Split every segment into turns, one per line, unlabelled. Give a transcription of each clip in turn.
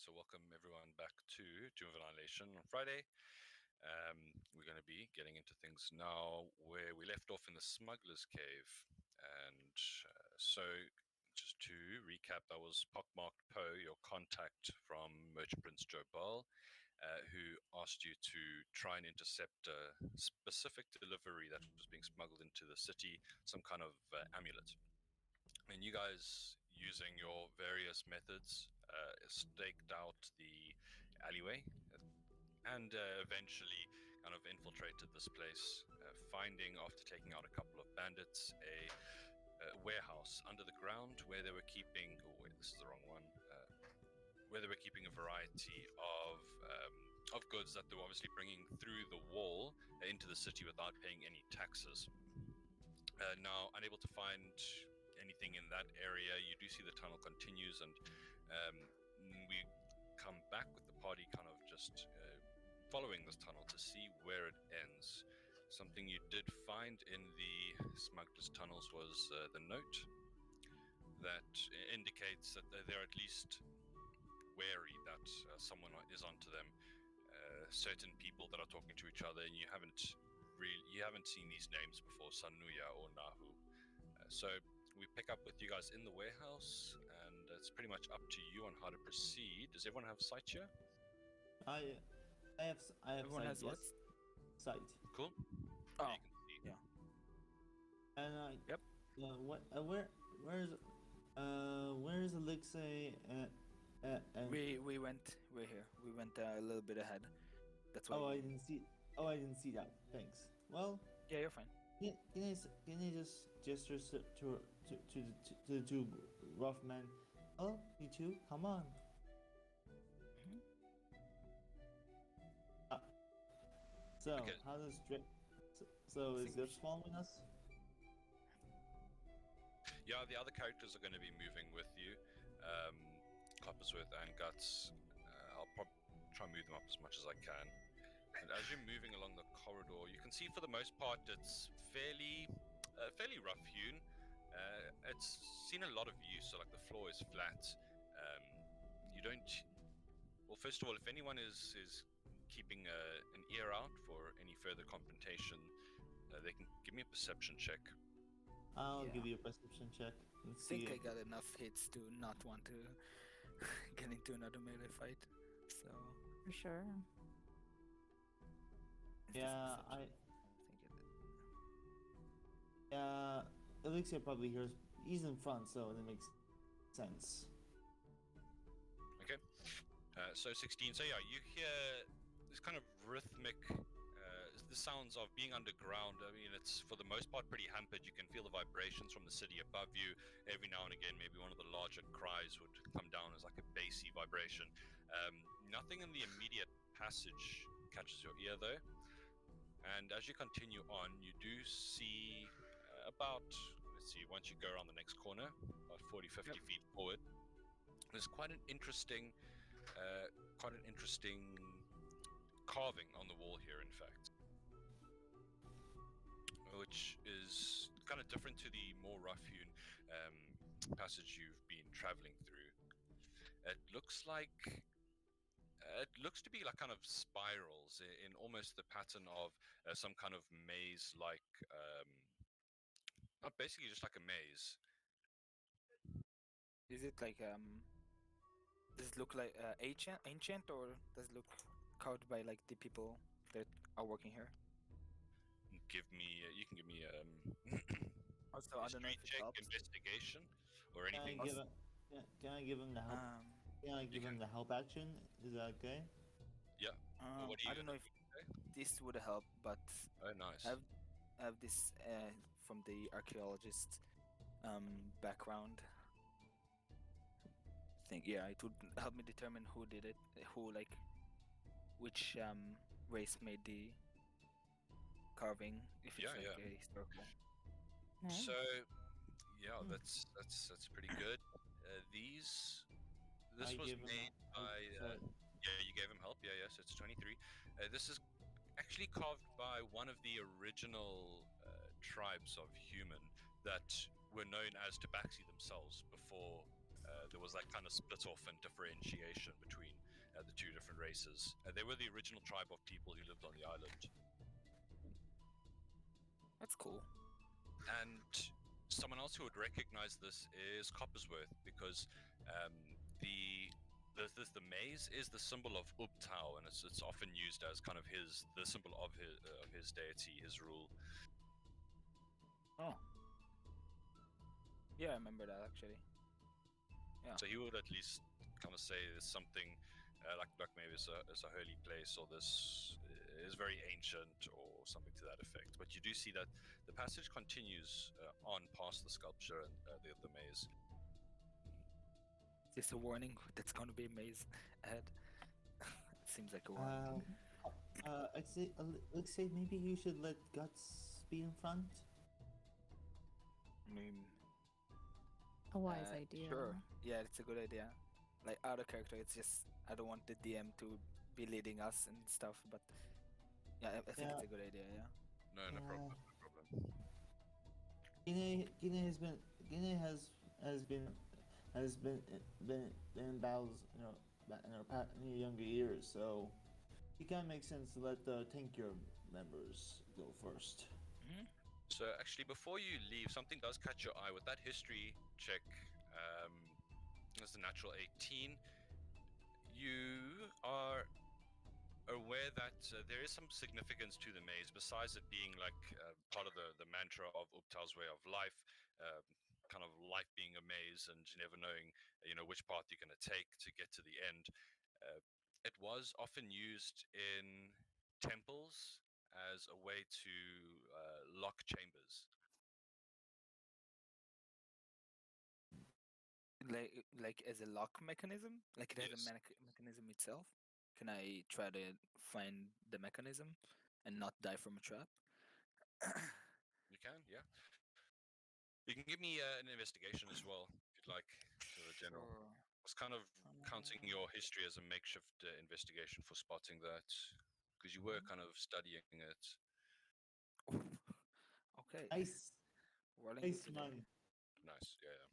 So welcome everyone back to Doom of Annihilation on Friday. We're going to be getting into things now where we left off in the Smuggler's Cave. And so just to recap, that was Pockmarked Poe, your contact from Merchant Prince Jobal, who asked you to try and intercept a specific delivery that was being smuggled into the city, some kind of amulet. And you guys, using your various methods, staked out the alleyway and eventually kind of infiltrated this place, finding, after taking out a couple of bandits, a warehouse under the ground where they were keeping, oh wait, this is the wrong one, where they were keeping a variety of goods that they were obviously bringing through the wall into the city without paying any taxes. Now, unable to find anything in that area, you do see the tunnel continues, and we come back with the party kind of just following this tunnel to see where it ends. Something you did find in the smuggler's tunnels was the note that indicates that they're at least wary that someone is onto them. Certain people that are talking to each other, and you haven't seen these names before, Sanuya or Nahu. So we pick up with you guys in the warehouse, and it's pretty much up to you on how to proceed. Does everyone have sight here?
I have
Everyone
sight.
has what?
Yes. Sight.
Cool.
Oh,
you can see.
yeah.
And
Yep.
where's Alexei? And
We're here. We went a little bit ahead. That's why.
I didn't see. Oh, I didn't see that. Thanks. Well,
Yeah, you're fine.
can I just gesture to the two rough men? Oh, you two, come on.
Mhm.
So
Okay.
how does So is this following us?
Yeah, the other characters are going to be moving with you. Coppersworth and Guts. I'll try and move them up as much as I can. And as you're moving along the corridor, you can see for the most part it's fairly rough hewn. It's seen a lot of use, so like the floor is flat. You don't. Well, first of all, if anyone is keeping an ear out for any further confrontation, they can give me a perception check.
I'll
Yeah.
give you a perception check.
I
Let's
think
see.
I got enough hits to not want to get into another melee fight. So
For sure.
is this
Yeah,
perception? I think it is.
Yeah, Elixir probably hears. He's in front, so that makes sense.
Okay. So 16. So yeah, you hear this kind of rhythmic. The sounds of being underground. I mean, it's for the most part pretty hampered. You can feel the vibrations from the city above you. Every now and again, maybe one of the larger cries would come down as like a bassy vibration. Nothing in the immediate passage catches your ear though. And as you continue on, you do see once you go around the next corner, about 40, 50 feet forward, there's quite an interesting carving on the wall here, in fact, which is kind of different to the more rough-hewn passage you've been traveling through. It looks to be like kind of spirals in almost the pattern of some kind of maze-like, basically just like a maze.
Is it like does it look like ancient, or does it look carved by like the people that are working here?
You can give me
Also, I don't know
history
if it
check,
helps.
investigation, or
Can I
anything.
give him? Can I give him the help? Can I give him the help action? Is that okay?
Yeah. What do you
I don't know if
say?
this would help, but
Oh, nice.
I have this from the archaeologist background. Yeah, it would help me determine who did it, which race made the carving, if it's
Yeah,
like a historical.
Nice.
So, yeah, that's pretty good. This
I
was
give him
made by.
sorry.
Yeah, you gave him help. Yeah, so it's 23. This is actually carved by one of the original tribes of human that were known as Tabaxi themselves before there was that kind of split off and differentiation between the two different races. They were the original tribe of people who lived on the island.
That's cool.
And someone else who would recognize this is Coppersworth, because the maze is the symbol of Ubtao, and it's often used as kind of the symbol of his deity, his rule.
Oh. Yeah, I remember that actually. Yeah.
So he would at least kind of say there's something like maybe it's a holy place, or this is very ancient, or something to that effect. But you do see that the passage continues on past the sculpture and the maze.
Just a warning. That's gonna be a maze ahead. It seems like a warning.
Let's say maybe you should let Guts be in front.
I mean,
A wise idea.
Sure. Yeah, it's a good idea. Like out of character, it's just I don't want the DM to be leading us and stuff, but yeah, I think
Yeah.
it's a good idea. Yeah.
No
Yeah.
problem. No problem.
Guinea has been in battles, in her younger years, so it kind of makes sense to let the tankier members go first.
Mm-hmm.
So actually, before you leave, something does catch your eye with that history check. That's a natural 18. You are aware that there is some significance to the maze, besides it being like part of the mantra of Uptal's way of life, kind of life being a maze and never knowing, which path you're going to take to get to the end. It was often used in temples as a way to lock chambers.
Like as a lock mechanism, like it has
Yes.
a mechanism itself. Can I try to find the mechanism and not die from a trap?
You can, yeah. You can give me an investigation as well, if you'd like, to the general.
Sure.
I was kind of counting your history as a makeshift investigation for spotting that, because you were kind of studying it.
Okay.
Nice,
Rolling
nice
good today.
man.
Nice, yeah.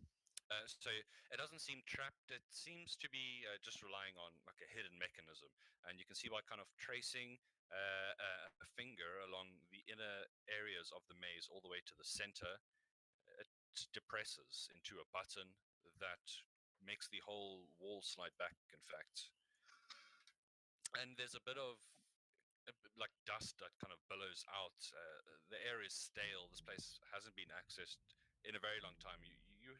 So it doesn't seem trapped. It seems to be just relying on like a hidden mechanism, and you can see by kind of tracing a finger along the inner areas of the maze all the way to the center. It depresses into a button that makes the whole wall slide back, in fact. And there's a bit of like dust that kind of billows out. The air is stale. This place hasn't been accessed in a very long time. You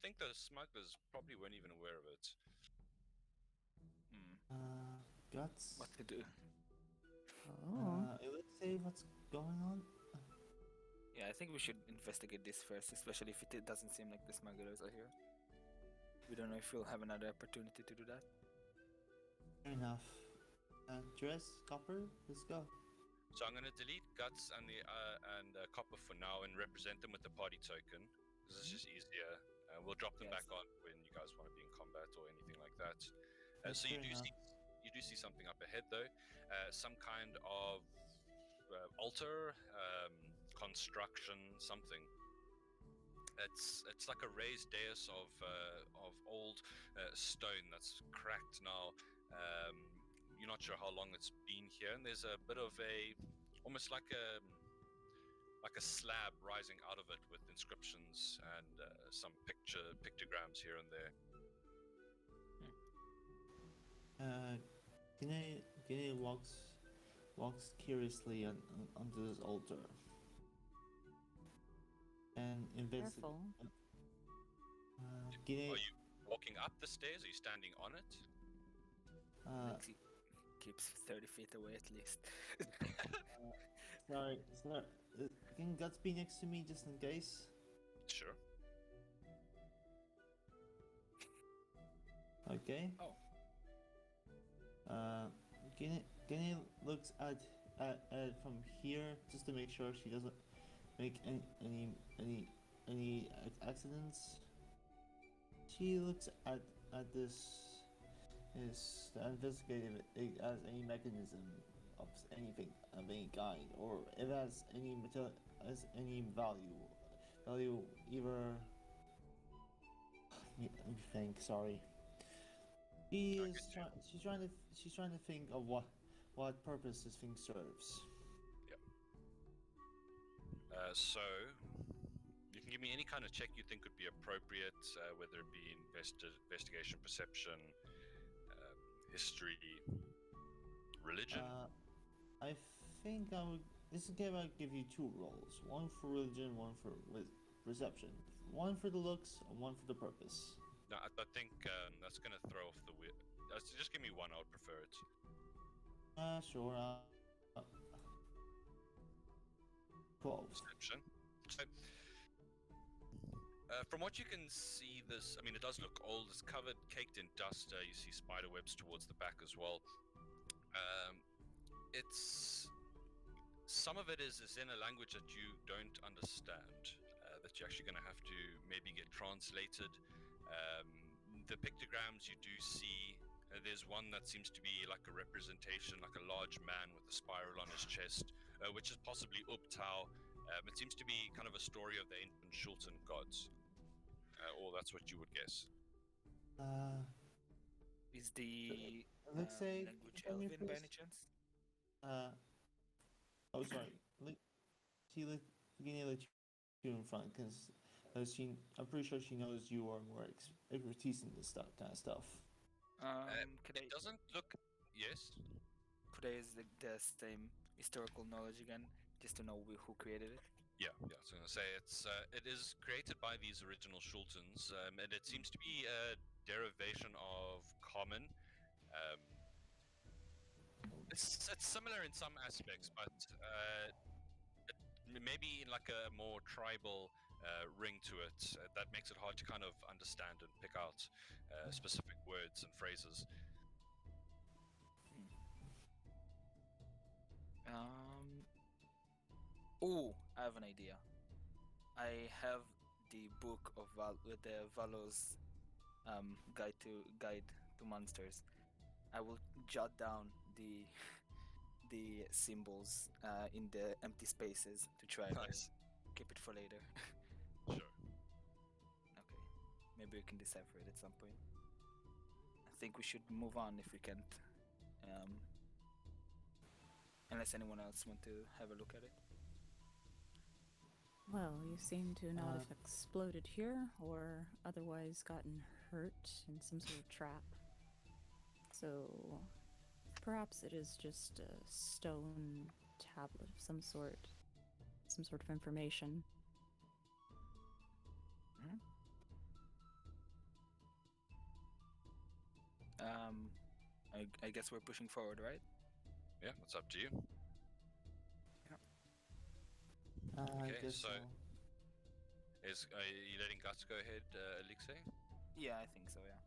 think the smugglers probably weren't even aware of it.
Guts.
What to do?
Oh.
Let's say what's going on.
Yeah, I think we should investigate this first, especially if it doesn't seem like the smugglers are here. We don't know if we'll have another opportunity to do that.
Fair enough. Dress, Copper, let's go.
So I'm going to delete Guts and Copper for now and represent them with the party token, because it's just easier. We'll drop them
Yes.
back on when you guys want to be in combat or anything like that.
That's
So you
fair enough.
you do see something up ahead though, some kind of altar, construction, something. It's like a raised dais of old stone that's cracked now. You're not sure how long it's been here, and there's a bit of almost like a slab rising out of it with inscriptions and some pictograms here and there.
Guinea walks curiously onto this altar and investigates.
Careful.
Guinea.
Are you walking up the stairs? Are you standing on it?
Like he keeps 30 feet away at least.
Sorry. Can Guts be next to me just in case?
Sure.
Okay.
Oh.
Guinea looks at from here just to make sure she doesn't make any accidents. She looks at this to investigate if it has any mechanism of anything of any kind, or if it has any value either Let me think. Sorry. She's trying to think of what purpose this thing serves.
So you can give me any kind of check you think would be appropriate, whether it be investigation, perception, history, religion.
I think I would. This game I'll give you two rolls: one for religion, one for perception. One for the looks, and one for the purpose.
No, I think that's going to throw off the weird. Just give me one. I would prefer it.
Sure. 12.
Perception. So, from what you can see, I mean, it does look old. It's covered, caked in dust. You see spider webs towards the back as well. Some of it is in a language that you don't understand, that you're actually going to have to maybe get translated. The pictograms you do see, there's one that seems to be like a representation, like a large man with a spiral on his chest, which is possibly Uptau. It seems to be kind of a story of the ancient Shulton gods, or that's what you would guess.
Is the
Let's say
language Elven by any chance?
Oh, sorry. Beginning to let you in front because I'm pretty sure she knows you are more expertise in this kind of stuff.
It doesn't look. Yes.
Could I use the same historical knowledge again, just to know who created it?
Yeah. I was going to say it is created by these original Shultons, and it seems to be a derivation of Common. It's similar in some aspects, but maybe in like a more tribal ring to it that makes it hard to kind of understand and pick out specific words and phrases.
Oh, I have an idea. I have the book of the Valo's guide to monsters. I will jot down the symbols in the empty spaces to try to keep it for later.
Sure.
Okay, maybe we can decipher it at some point. I think we should move on if we can't, unless anyone else want to have a look at it.
Well, you seem to not have exploded here or otherwise gotten hurt in some sort of trap. So perhaps it is just a stone tablet of some sort of information.
I guess we're pushing forward, right?
Yeah, it's up to you.
I
Okay,
guess
so are you letting Guts go ahead, Alexei?
Yeah, I think so. Yeah.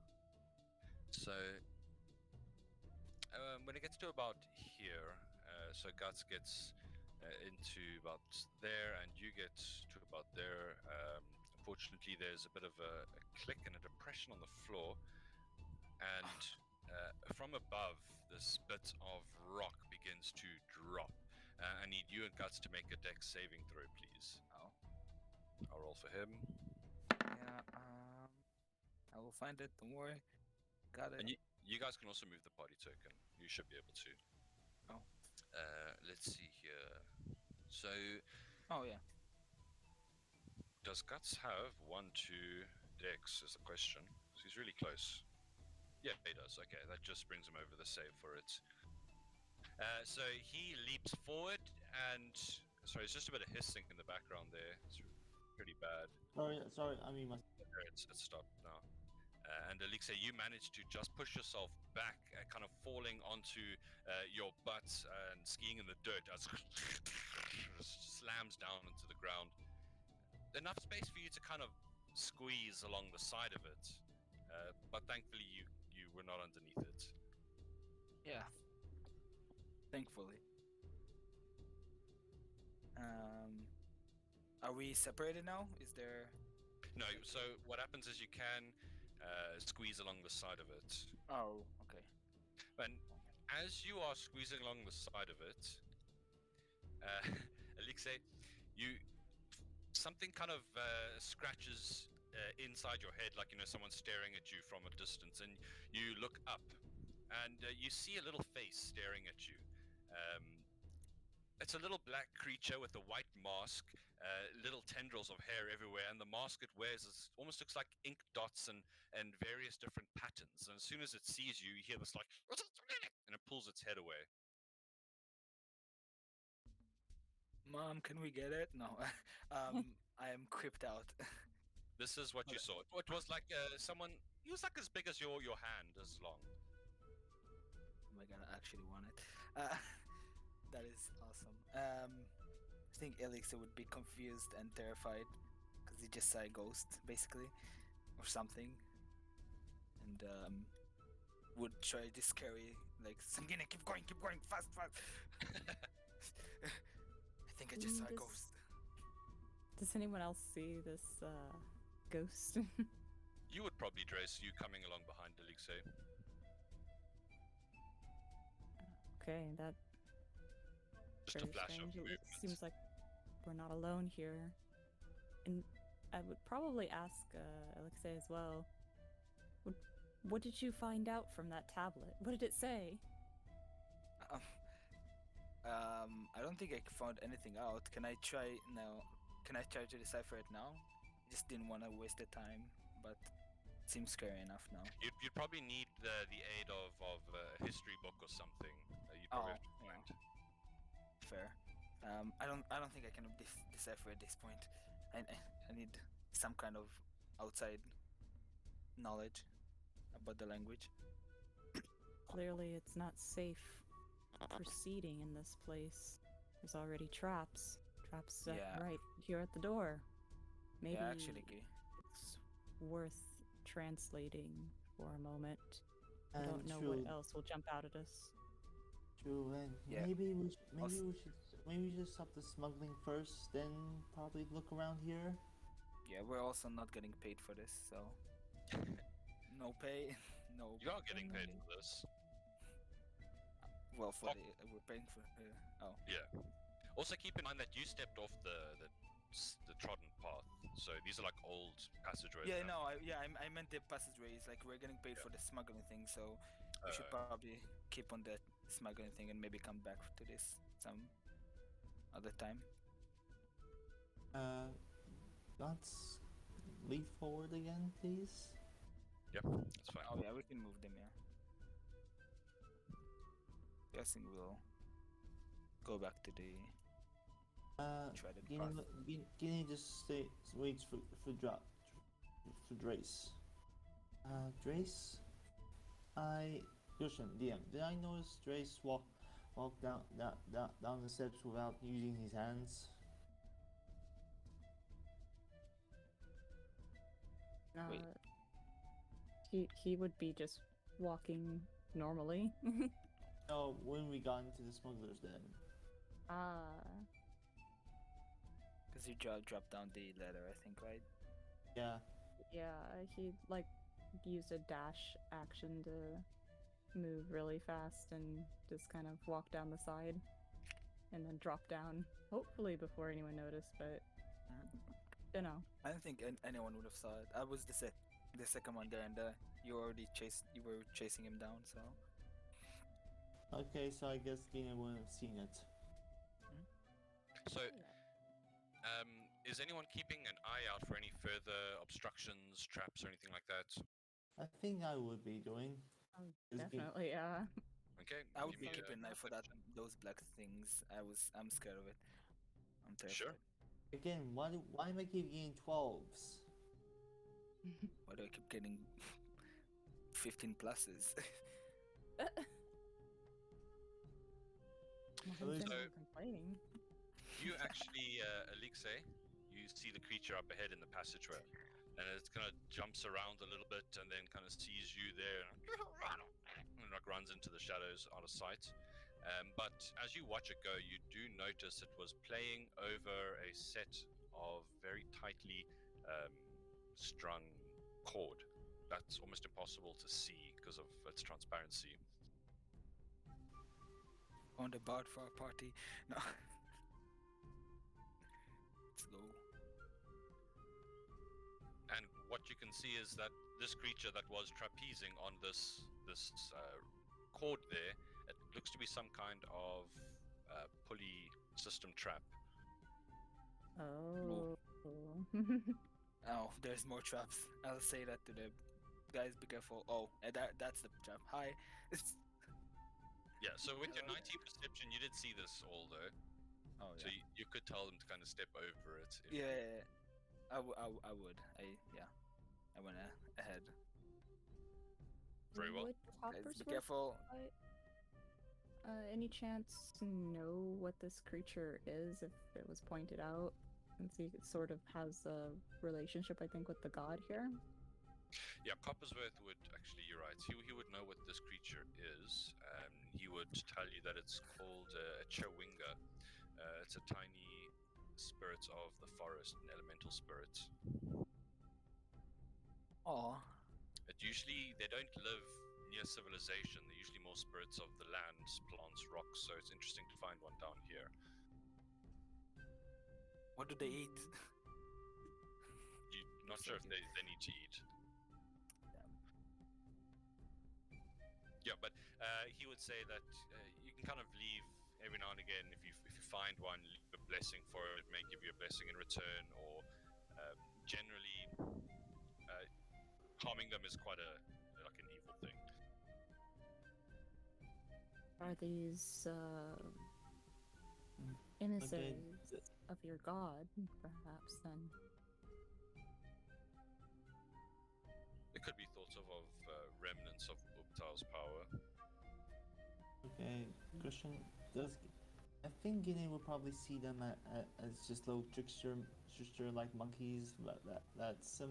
So when it gets to about here, so Guts gets into about there, and you get to about there. Unfortunately, there's a bit of a click and a depression on the floor, and from above, this bit of rock begins to drop. I need you and Guts to make a dex saving throw, please.
Oh.
I'll roll for him.
Yeah. I will find it. Don't worry. Got it.
And you guys can also move the party token. You should be able to.
Oh.
Let's see here. So.
Oh yeah.
Does Guts have 1, 2 dex? Is the question. So he's really close. Yeah, he does. Okay, that just brings him over the save for it. So he leaps forward, and sorry, it's just a bit of hissing in the background there. It's pretty bad.
Sorry. I mean,
It's stopped now. And Alexei, you managed to just push yourself back, kind of falling onto your butt and skiing in the dirt as slams down into the ground. Enough space for you to kind of squeeze along the side of it, but thankfully you were not underneath it.
Yeah. Thankfully. Are we separated now? Is there?
No. So what happens is you can squeeze along the side of it.
Oh, okay.
And as you are squeezing along the side of it, Alexei, something kind of scratches inside your head, like someone's staring at you from a distance, and you look up, and you see a little face staring at you. It's a little black creature with a white mask, little tendrils of hair everywhere, and the mask it wears almost looks like ink dots and various different patterns. And as soon as it sees you, you hear this like, and it pulls its head away.
Mom, can we get it? No. I am creeped out.
This is what you saw. It was like someone. He was like as big as your hand, as long.
Oh my god, I actually want it. That is awesome. I think Elixir would be confused and terrified because he just saw a ghost, basically, or something, and would try to scary, like, Sangina, keep going, fast. I think I just saw a ghost.
Does anyone else see this ghost?
You would probably dress you coming along behind Elixir.
Okay, that
Just a
very
flash
strange.
of movement.
It seems like we're not alone here. And I would probably ask Alexei as well. What did you find out from that tablet? What did it say?
I don't think I found anything out. Can I try now? Can I try to decipher it now? I just didn't want to waste the time, but it seems scary enough now.
You'd probably need the aid of a history book or something. You'd probably have to find.
Fair. I don't think I can decipher at this point. I need some kind of outside knowledge about the language.
Clearly, it's not safe proceeding in this place. There's already traps. Traps right here at the door. Maybe
actually,
it's worth translating for a moment. I
And
don't know what else will jump out at us.
True, and maybe we should stop the smuggling first, then probably look around here.
Yeah, we're also not getting paid for this, so no pay, no.
You are getting paid for this.
Well, we're paying for.
Yeah. Also, keep in mind that you stepped off the trodden path, so these are like old passageways.
Yeah, no, I meant the passageways. Like, we're getting paid for the smuggling thing, so we should probably keep on that smuggling thing and maybe come back to this some other time.
Let's lead forward again, please.
Yep, that's fine.
Oh yeah, we can move them. Yeah. Guessing we'll go back to the.
Guinea just waits for Drace. Drace, Yoshin, DM. Did I notice Drace walk down the steps without using his hands?
He would be just walking normally.
No, when we got into the smugglers den.
Because you dropped down the ladder, I think, right?
Yeah.
Yeah, he used a dash action to move really fast and just kind of walk down the side and then drop down, hopefully before anyone noticed, but you know.
I don't think anyone would have saw it. I was the second one there, and you were chasing him down, so.
Okay, so I guess Guinea wouldn't have seen it.
So, is anyone keeping an eye out for any further obstructions, traps, or anything like that?
I think I would be doing.
Definitely, yeah.
Okay.
I would be keeping an eye for those black things. I'm scared of it. I'm terrified.
Sure.
Again, why am I keep getting 12s?
Why do I keep getting 15 pluses?
Complaining.
You actually, Elixir, you see the creature up ahead in the passageway, and it kind of jumps around a little bit, and then kind of sees you there, and like runs into the shadows out of sight. But as you watch it go, you do notice it was playing over a set of very tightly strung cord. That's almost impossible to see because of its transparency.
On the board for a party. No. Let's go.
And what you can see is that this creature that was trapezing on this cord there, it looks to be some kind of pulley system trap.
Oh.
Oh, there's more traps. I'll say that to the guys. Be careful. Oh, and that's the trap. Hi.
Yeah, so with your 19 perception, you did see this all though.
Oh
So
yeah.
you could tell them to kind of step over it. If
Yeah. I would. I went ahead.
Very well.
Would
Guys,
Hopper's
be
work
careful.
any chance to know what this creature is if it was pointed out? Since he sort of has a relationship, I think, with the god here.
Yeah, Coppersworth would actually, you're right. He would know what this creature is. He would tell you that it's called a Chawinga. It's a tiny spirit of the forest, an elemental spirit.
Oh.
They don't live near civilization. They're usually more spirits of the land, plants, rocks. So it's interesting to find one down here.
What do they eat?
You're not sure if they need to eat. Yeah, but he would say that you can kind of leave every now and again if you find one, leave a blessing for it. It may give you a blessing in return, or generally harming them is quite like an evil thing.
Are these emissaries of your god, perhaps? Then
It could be thought of remnants of Ubtal's power.
Okay, question. I think Guinea will probably see them as just little trickster-like monkeys that's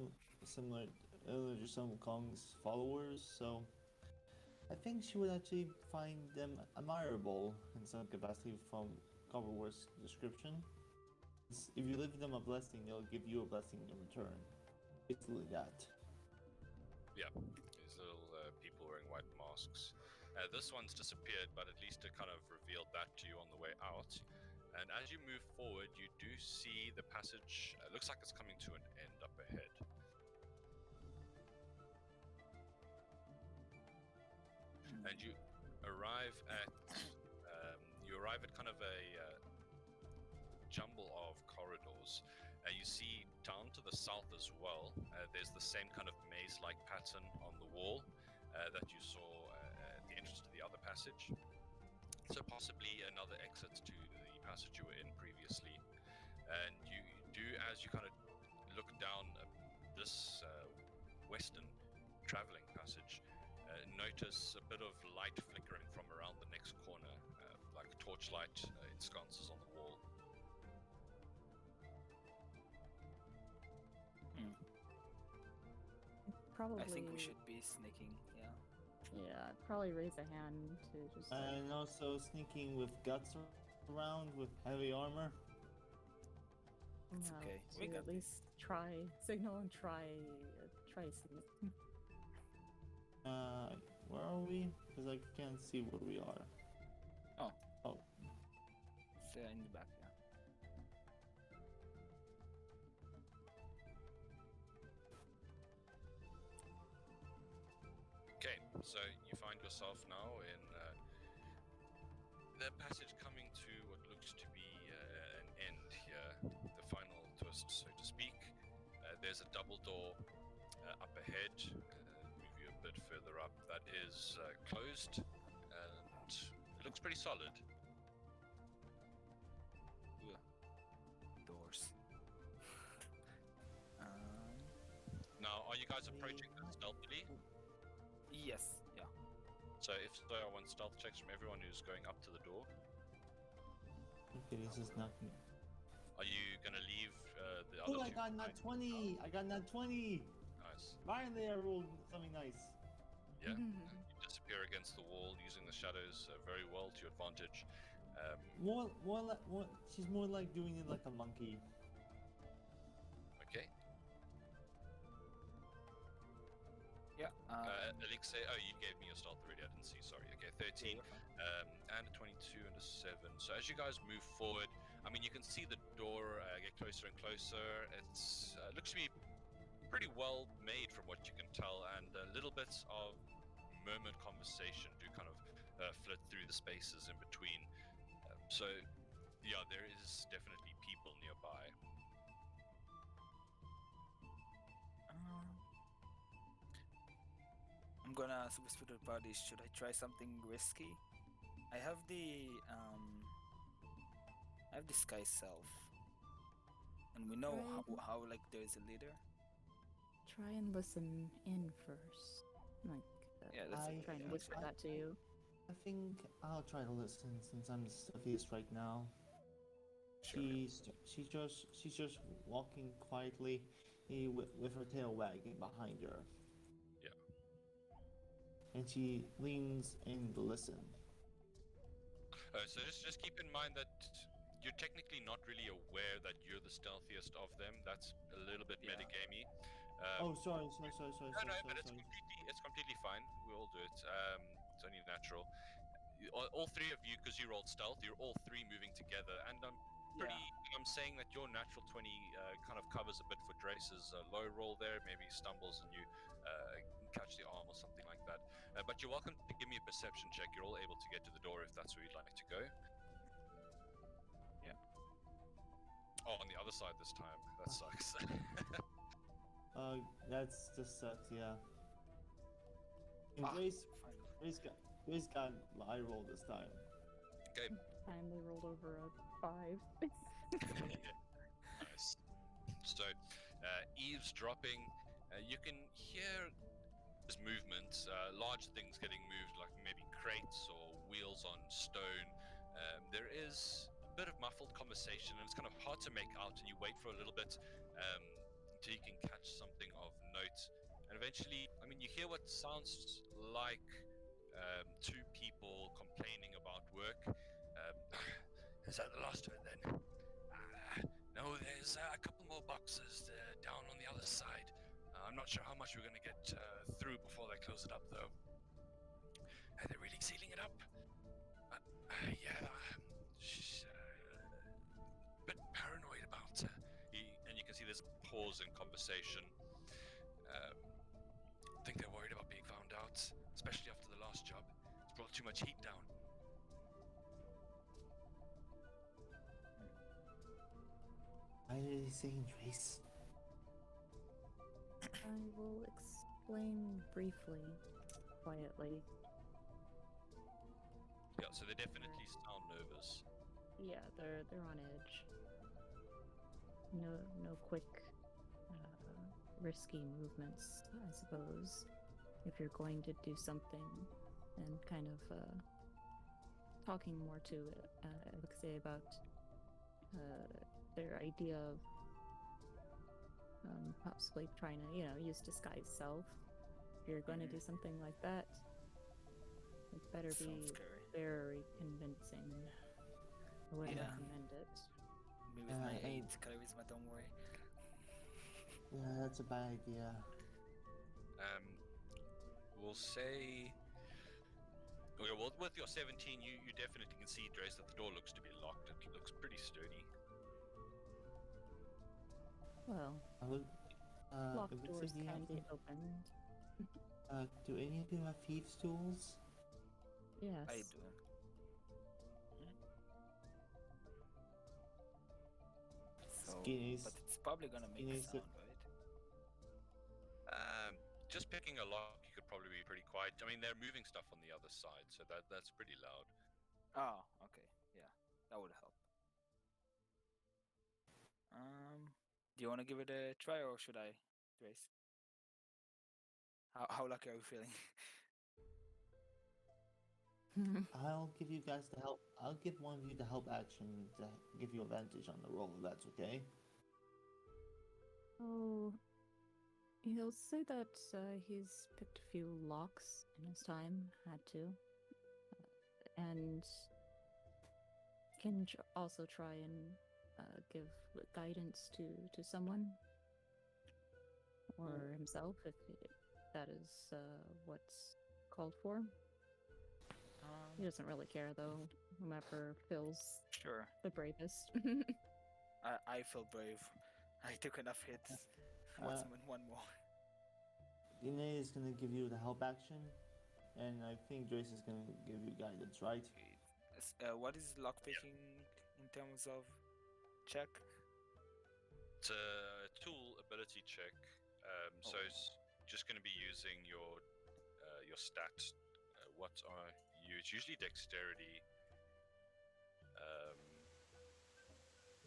similar to some Kong's followers. So I think she would actually find them admirable in some capacity from Copperworth's description. If you leave them a blessing, they'll give you a blessing in return. Basically that.
Yeah, these little people wearing white masks. This one's disappeared, but at least it kind of revealed that to you on the way out. And as you move forward, you do see the passage. Looks like it's coming to an end up ahead. And you arrive at kind of a jumble of corridors. You see down to the south as well, there's the same kind of maze-like pattern on the wall that you saw at the entrance to the other passage. So possibly another exit to the passage you were in previously. And you do, as you kind of look down this western traveling passage, notice a bit of light flickering from around the next corner, like torchlight ensconces on the wall.
probably.
I think we should be sneaking. Yeah.
Yeah, I'd probably raise a hand to just.
And also sneaking with guts around with heavy armor.
It's okay. We
To
got
at least try signal and try sneak.
Where are we? Because I can't see where we are. Oh.
It's in the back. Yeah.
Okay, so you find yourself now in the passage coming to what looks to be an end here, the final twist, so to speak. There's a double door up ahead. Move you a bit further up. That is closed, and it looks pretty solid.
Ugh. Doors.
Now, are you guys approaching this stealthily?
Yes. Yeah.
So if so, I want stealth checks from everyone who's going up to the door.
Okay, this is not me.
Are you gonna leave the other
Oh, I
two
got
behind?
nat 20! I got nat 20!
Nice.
Finally, I rolled something nice.
Yeah. You disappear against the wall using the shadows very well to your advantage.
She's more like doing it like a monkey.
Okay.
Yeah.
Alexei, oh, you gave me your stealth already. I didn't see. Sorry. Okay, 13, and a 22 and a 7. So as you guys move forward, I mean, you can see the door get closer and closer. It's looks to be pretty well made from what you can tell, and little bits of murmured conversation do kind of flit through the spaces in between. So, yeah, there is definitely people nearby.
I'm gonna whisper to the party. Should I try something risky? I have the disguise self, and we know how like there's a leader.
Try and listen in first. Like,
Yeah, that's
I-
try and
yeah,
whisper
actually.
that to you.
I think I'll try to listen since I'm stealthiest right now.
Sure.
She's just walking quietly with her tail wagging behind her.
Yeah.
And she leans in to listen.
So just keep in mind that you're technically not really aware that you're the stealthiest of them. That's a little bit
Yeah.
metagamey.
Oh, sorry.
No, but it's completely fine. We all do it. It's only natural. All three of you, because you rolled stealth, you're all three moving together, and I'm saying that your natural 20 kind of covers a bit for Drace's low roll there. Maybe he stumbles and you catch the arm or something like that. But you're welcome to give me a perception check. You're all able to get to the door if that's where you'd like to go.
Yeah.
Oh, on the other side this time. That sucks.
That's just sucks, yeah. And Grace got eye roll this time.
Okay.
Time they rolled over a 5.
Nice. So, eavesdropping, you can hear there's movement, large things getting moved, like maybe crates or wheels on stone. There is a bit of muffled conversation, and it's kind of hard to make out, and you wait for a little bit until you can catch something of note. And eventually, I mean, you hear what sounds like two people complaining about work. Is that the last of it then? No, there's a couple more boxes down on the other side. I'm not sure how much we're going to get through before they close it up, though. They're really sealing it up. Yeah, she's a bit paranoid about and you can see there's a pause in conversation. I think they're worried about being found out, especially after the last job. It's brought too much heat down.
Why did he saying Trace?
I will explain briefly, quietly.
Yeah, so they definitely sound nervous.
Yeah, they're on edge. No quick, risky movements, I suppose. If you're going to do something, and kind of talking more to Alexei about their idea of possibly trying to, use disguise self. If you're going to do something like that, it better be very convincing. I would recommend it.
Me with my 8 charisma, don't worry.
Yeah, that's a bad idea.
We'll say... Okay, well, with your 17, you definitely can see, Drace, that the door looks to be locked. It looks pretty sturdy.
Well, locked doors can be opened.
Do any of you have thieves' tools?
Yes.
I do. So,
Skinnies.
but it's probably gonna make a sound, right?
Just picking a lock, you could probably be pretty quiet. I mean, they're moving stuff on the other side, so that's pretty loud.
Oh, okay. Yeah, that would help. Do you want to give it a try, or should I, Trace? How lucky are you feeling?
I'll give you guys the help. I'll give one of you the help action to give you advantage on the roll, if that's okay.
Oh, he'll say that he's picked a few locks in his time, had to, and can also try and give guidance to someone or himself if that is what's called for. He doesn't really care though. Whomever feels
Sure.
the bravest.
I feel brave. I took enough hits. one more?
Gine is gonna give you the help action, and I think Joyce is gonna give you guidance, right?
What is lockpicking in terms of check?
It's a tool ability check. So it's just going to be using your stat. What are you? It's usually dexterity.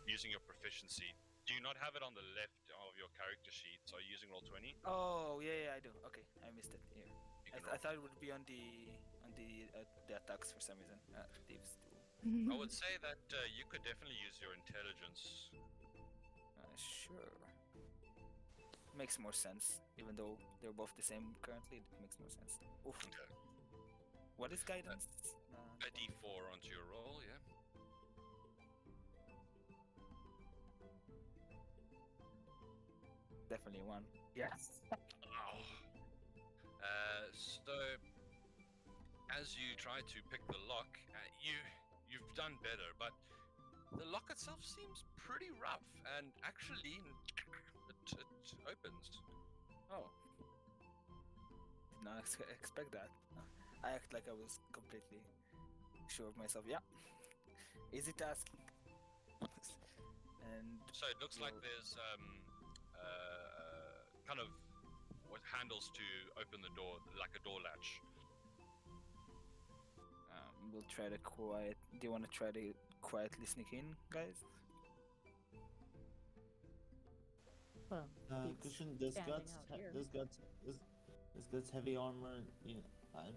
Using your proficiency. Do you not have it on the left of your character sheet? So are you using Roll20?
Oh yeah, I do. Okay, I missed it here.
You
I,
can
I thought it would be on the attacks for some reason. Thieves too.
I would say that you could definitely use your intelligence.
Sure. Makes more sense, even though they're both the same currently. It makes more sense. Oof.
Okay.
What is guidance?
A D4 onto your roll, yeah.
Definitely one. Yes.
Oh. So as you try to pick the lock, you've done better, but the lock itself seems pretty rough, and actually it opens.
Oh. Did not expect that. I act like I was completely sure of myself. Yeah. Easy task. And
So it looks like there's kind of what handles to open the door, like a door latch.
we'll try to quiet. Do you want to try to quietly sneak in, guys?
Well, he's
Cushion, this
standing
guts,
out here.
this guts heavy armor. You know,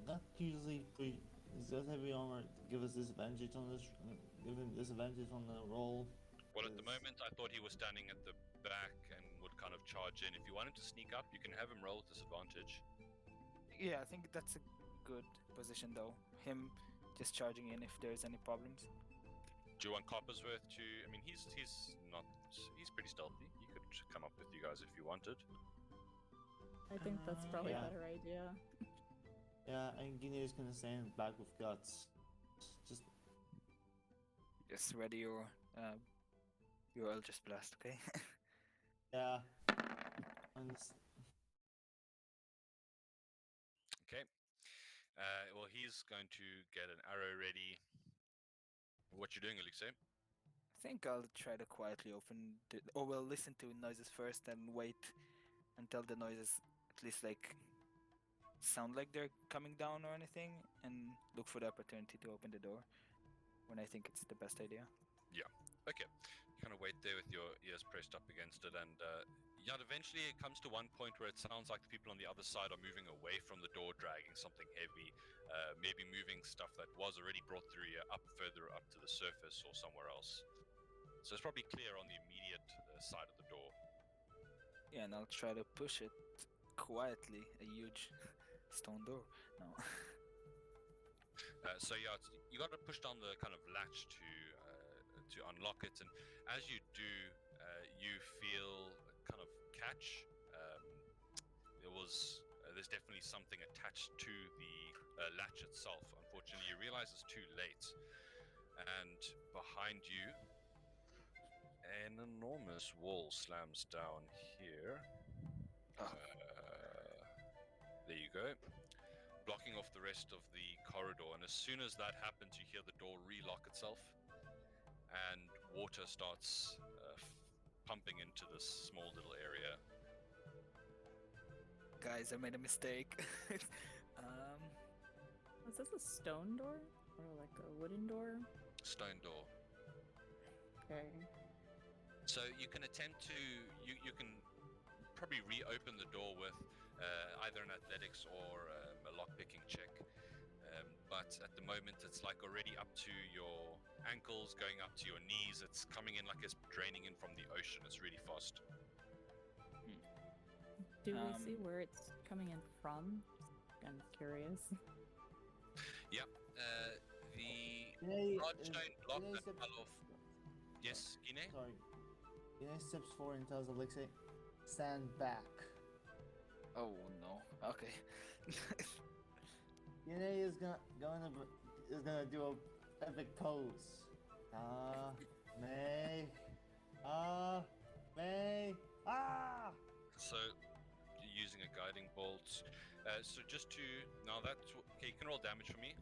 not usually pre. This guts heavy armor give us disadvantage on this. Give him disadvantage on the roll.
Well, at the
Yes.
moment, I thought he was standing at the back and would kind of charge in. If you want him to sneak up, you can have him roll with disadvantage.
Yeah, I think that's a good position though. Him just charging in if there's any problems.
Do you want Coppersworth to? I mean, he's not. He's pretty stealthy. He could come up with you guys if you wanted.
I think that's probably
Yeah.
a better idea.
Yeah, and Guinea is gonna stand back with guts.
Just ready your Eldritch Blast, okay?
Yeah. And
Okay. Well, he's going to get an arrow ready. What you doing, Elixir?
I think I'll try to quietly open the, or we'll listen to noises first and wait until the noises at least like sound like they're coming down or anything, and look for the opportunity to open the door when I think it's the best idea.
Okay. You kind of wait there with your ears pressed up against it, and eventually it comes to one point where it sounds like the people on the other side are moving away from the door, dragging something heavy, maybe moving stuff that was already brought through here up further up to the surface or somewhere else. So it's probably clear on the immediate side of the door.
Yeah, and I'll try to push it quietly. A huge stone door. No.
So yeah, you got to push down the kind of latch to unlock it, and as you do, you feel a kind of catch. There's definitely something attached to the latch itself. Unfortunately, you realize it's too late, and behind you, an enormous wall slams down here. There you go. Blocking off the rest of the corridor, and as soon as that happens, you hear the door relock itself, and water starts pumping into this small little area.
Guys, I made a mistake.
Is this a stone door? Or like a wooden door?
Stone door.
Okay.
So you can attempt to, you can probably reopen the door with either an athletics or a lockpicking check. But at the moment, it's like already up to your ankles, going up to your knees. It's coming in like it's draining in from the ocean. It's really fast.
Do we see where it's coming in from? I'm curious.
Yep. The
Guinea,
large stone block
Guinea
that
steps-
fell off. Yes, Guinea?
Sorry. Guinea steps forward and tells Elixir, stand back.
Oh no. Okay.
Guinea is gonna do a epic pose. May. May. Ah!
So you're using a guiding bolt. So just to now that's okay. You can roll damage for me.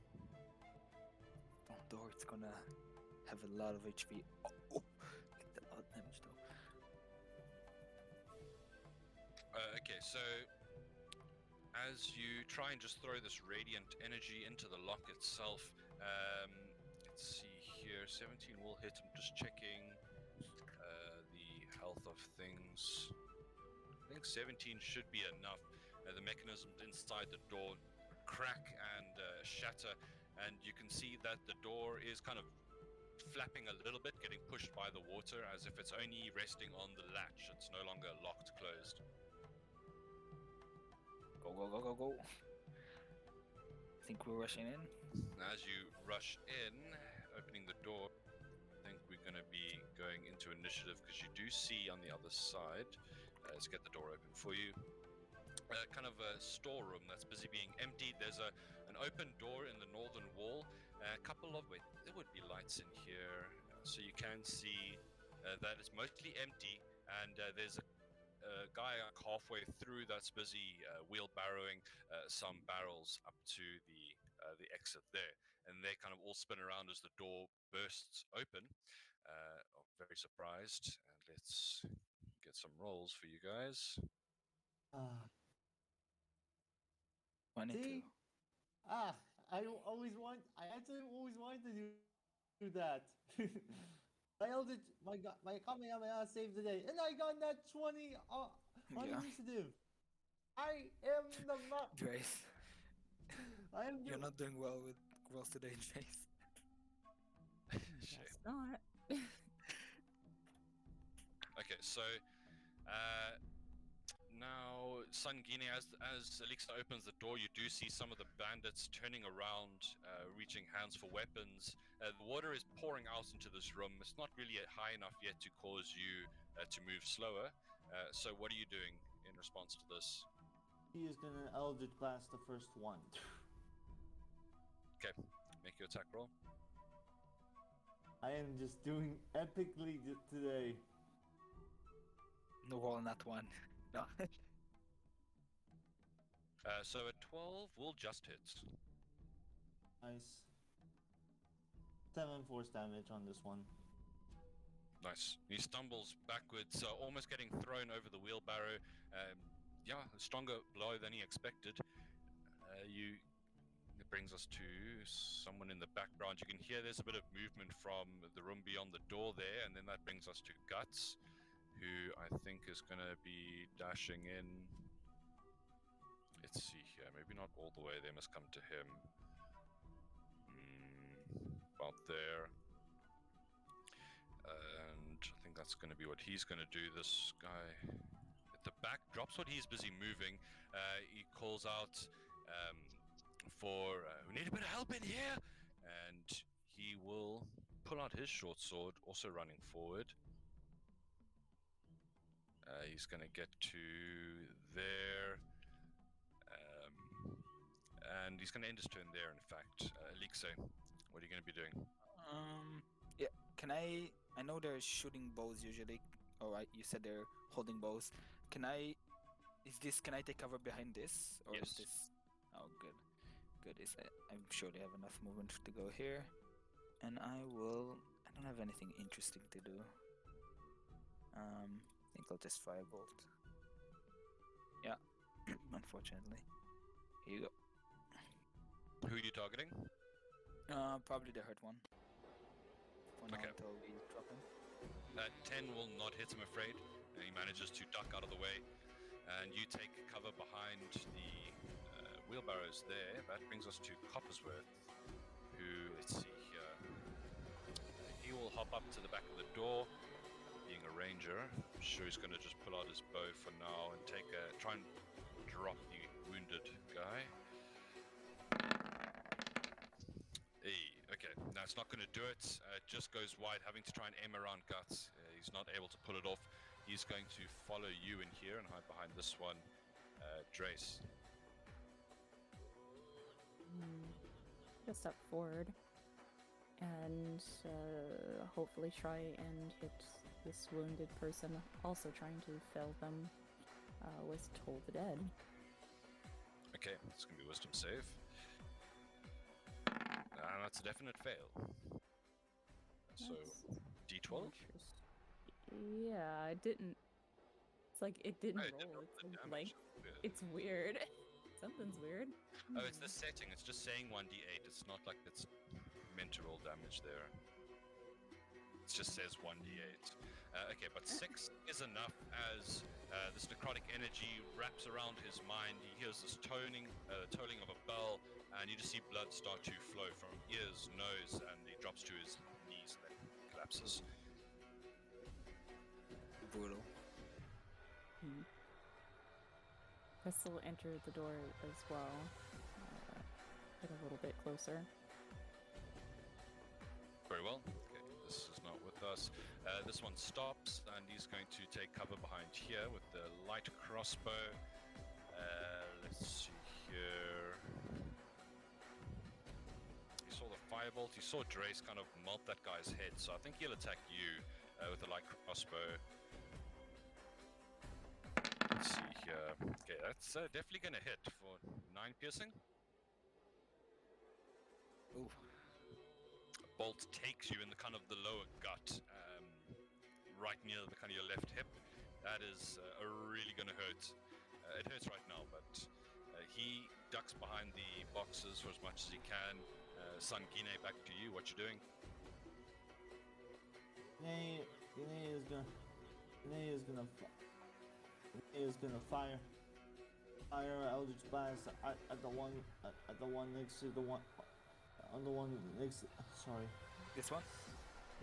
Front door, it's gonna have a lot of HP. Oh, take a lot of damage though.
Okay, so as you try and just throw this radiant energy into the lock itself, let's see here. 17 will hit. I'm just checking the health of things. I think 17 should be enough. The mechanisms inside the door crack and shatter, and you can see that the door is kind of flapping a little bit, getting pushed by the water as if it's only resting on the latch. It's no longer locked closed.
Go, go, go, go, go. I think we're rushing in.
As you rush in, opening the door, I think we're going to be going into initiative because you do see on the other side, let's get the door open for you, kind of a storeroom that's busy being emptied. There's an open door in the northern wall, a couple of, wait, there would be lights in here, so you can see that it's mostly empty, and there's a guy halfway through that's busy wheelbarrowing some barrels up to the exit there, and they kind of all spin around as the door bursts open. Very surprised, and let's get some rolls for you guys.
Ah,
22.
see? I actually always wanted to do that. My eldritch, my Kamehameha saved the day, and I got that 20 on
Yeah.
initiative. I am the
Drace,
I am.
you're not doing well with rolls today, Drace.
Shame.
Guess not.
Okay, so now, Sangini, as Elixir opens the door, you do see some of the bandits turning around, reaching hands for weapons. The water is pouring out into this room. It's not really high enough yet to cause you to move slower. So what are you doing in response to this?
He is gonna Eldritch Blast the first one.
Okay, make your attack roll.
I am just doing epically today.
No wall, not one. No.
So a 12 will just hit.
Nice. 7 force damage on this one.
Nice. He stumbles backwards, almost getting thrown over the wheelbarrow. Yeah, a stronger blow than he expected. It brings us to someone in the background. You can hear there's a bit of movement from the room beyond the door there, and then that brings us to Guts, who I think is going to be dashing in. Let's see here. Maybe not all the way. They must come to him. About there. And I think that's going to be what he's going to do. This guy at the back drops what he's busy moving. He calls out for we need a bit of help in here, and he will pull out his short sword, also running forward. He's going to get to there, and he's going to end his turn there. In fact, Elixir, what are you going to be doing?
Yeah. Can I know they're shooting bows usually. All right. You said they're holding bows. Can I take cover behind this, or
Yes.
is this? Oh, good. Good. I'm sure they have enough movement to go here, and I don't have anything interesting to do. I think I'll just firebolt. Yeah. Unfortunately. Here you go.
Who are you targeting?
Probably the hurt one. For now,
Okay.
until we drop him.
10 will not hit, I'm afraid. He manages to duck out of the way, and you take cover behind the wheelbarrows there. That brings us to Coppersworth, who, let's see here, he will hop up to the back of the door. Being a ranger, I'm sure he's going to just pull out his bow for now and try and drop the wounded guy. Okay, now it's not going to do it. It just goes wide, having to try and aim around Guts. He's not able to pull it off. He's going to follow you in here and hide behind this one, Drace.
Just step forward and hopefully try and hit this wounded person, also trying to fell them with Toll the Dead.
Okay, it's gonna be wisdom save. That's a definite fail. So,
That's
D12?
Yeah, it didn't. It's like it didn't
Oh, it didn't
roll.
roll
It's
the
like
damage. Weird.
it's weird. Something's weird.
Oh, it's the setting. It's just saying 1d8. It's not like it's meant to roll damage there. It just says 1d8. Okay, but 6 is enough as this necrotic energy wraps around his mind. He hears this tolling of a bell, and you just see blood start to flow from ears, nose, and he drops to his knees and then collapses.
Brutal.
Crystal entered the door as well. Get a little bit closer.
Very well. Okay, this is not with us. This one stops, and he's going to take cover behind here with the light crossbow. Let's see here. He saw the firebolt. He saw Drace kind of melt that guy's head, so I think he'll attack you with the light crossbow. Let's see here. Okay, that's definitely going to hit for 9 piercing.
Ooh.
Bolt takes you in the kind of the lower gut, right near the kind of your left hip. That is really going to hurt. It hurts right now, but he ducks behind the boxes for as much as he can. Sangine, back to you. What you doing?
Gine is gonna fire Eldritch Blast at the one next to the one on the one next. Sorry.
This one?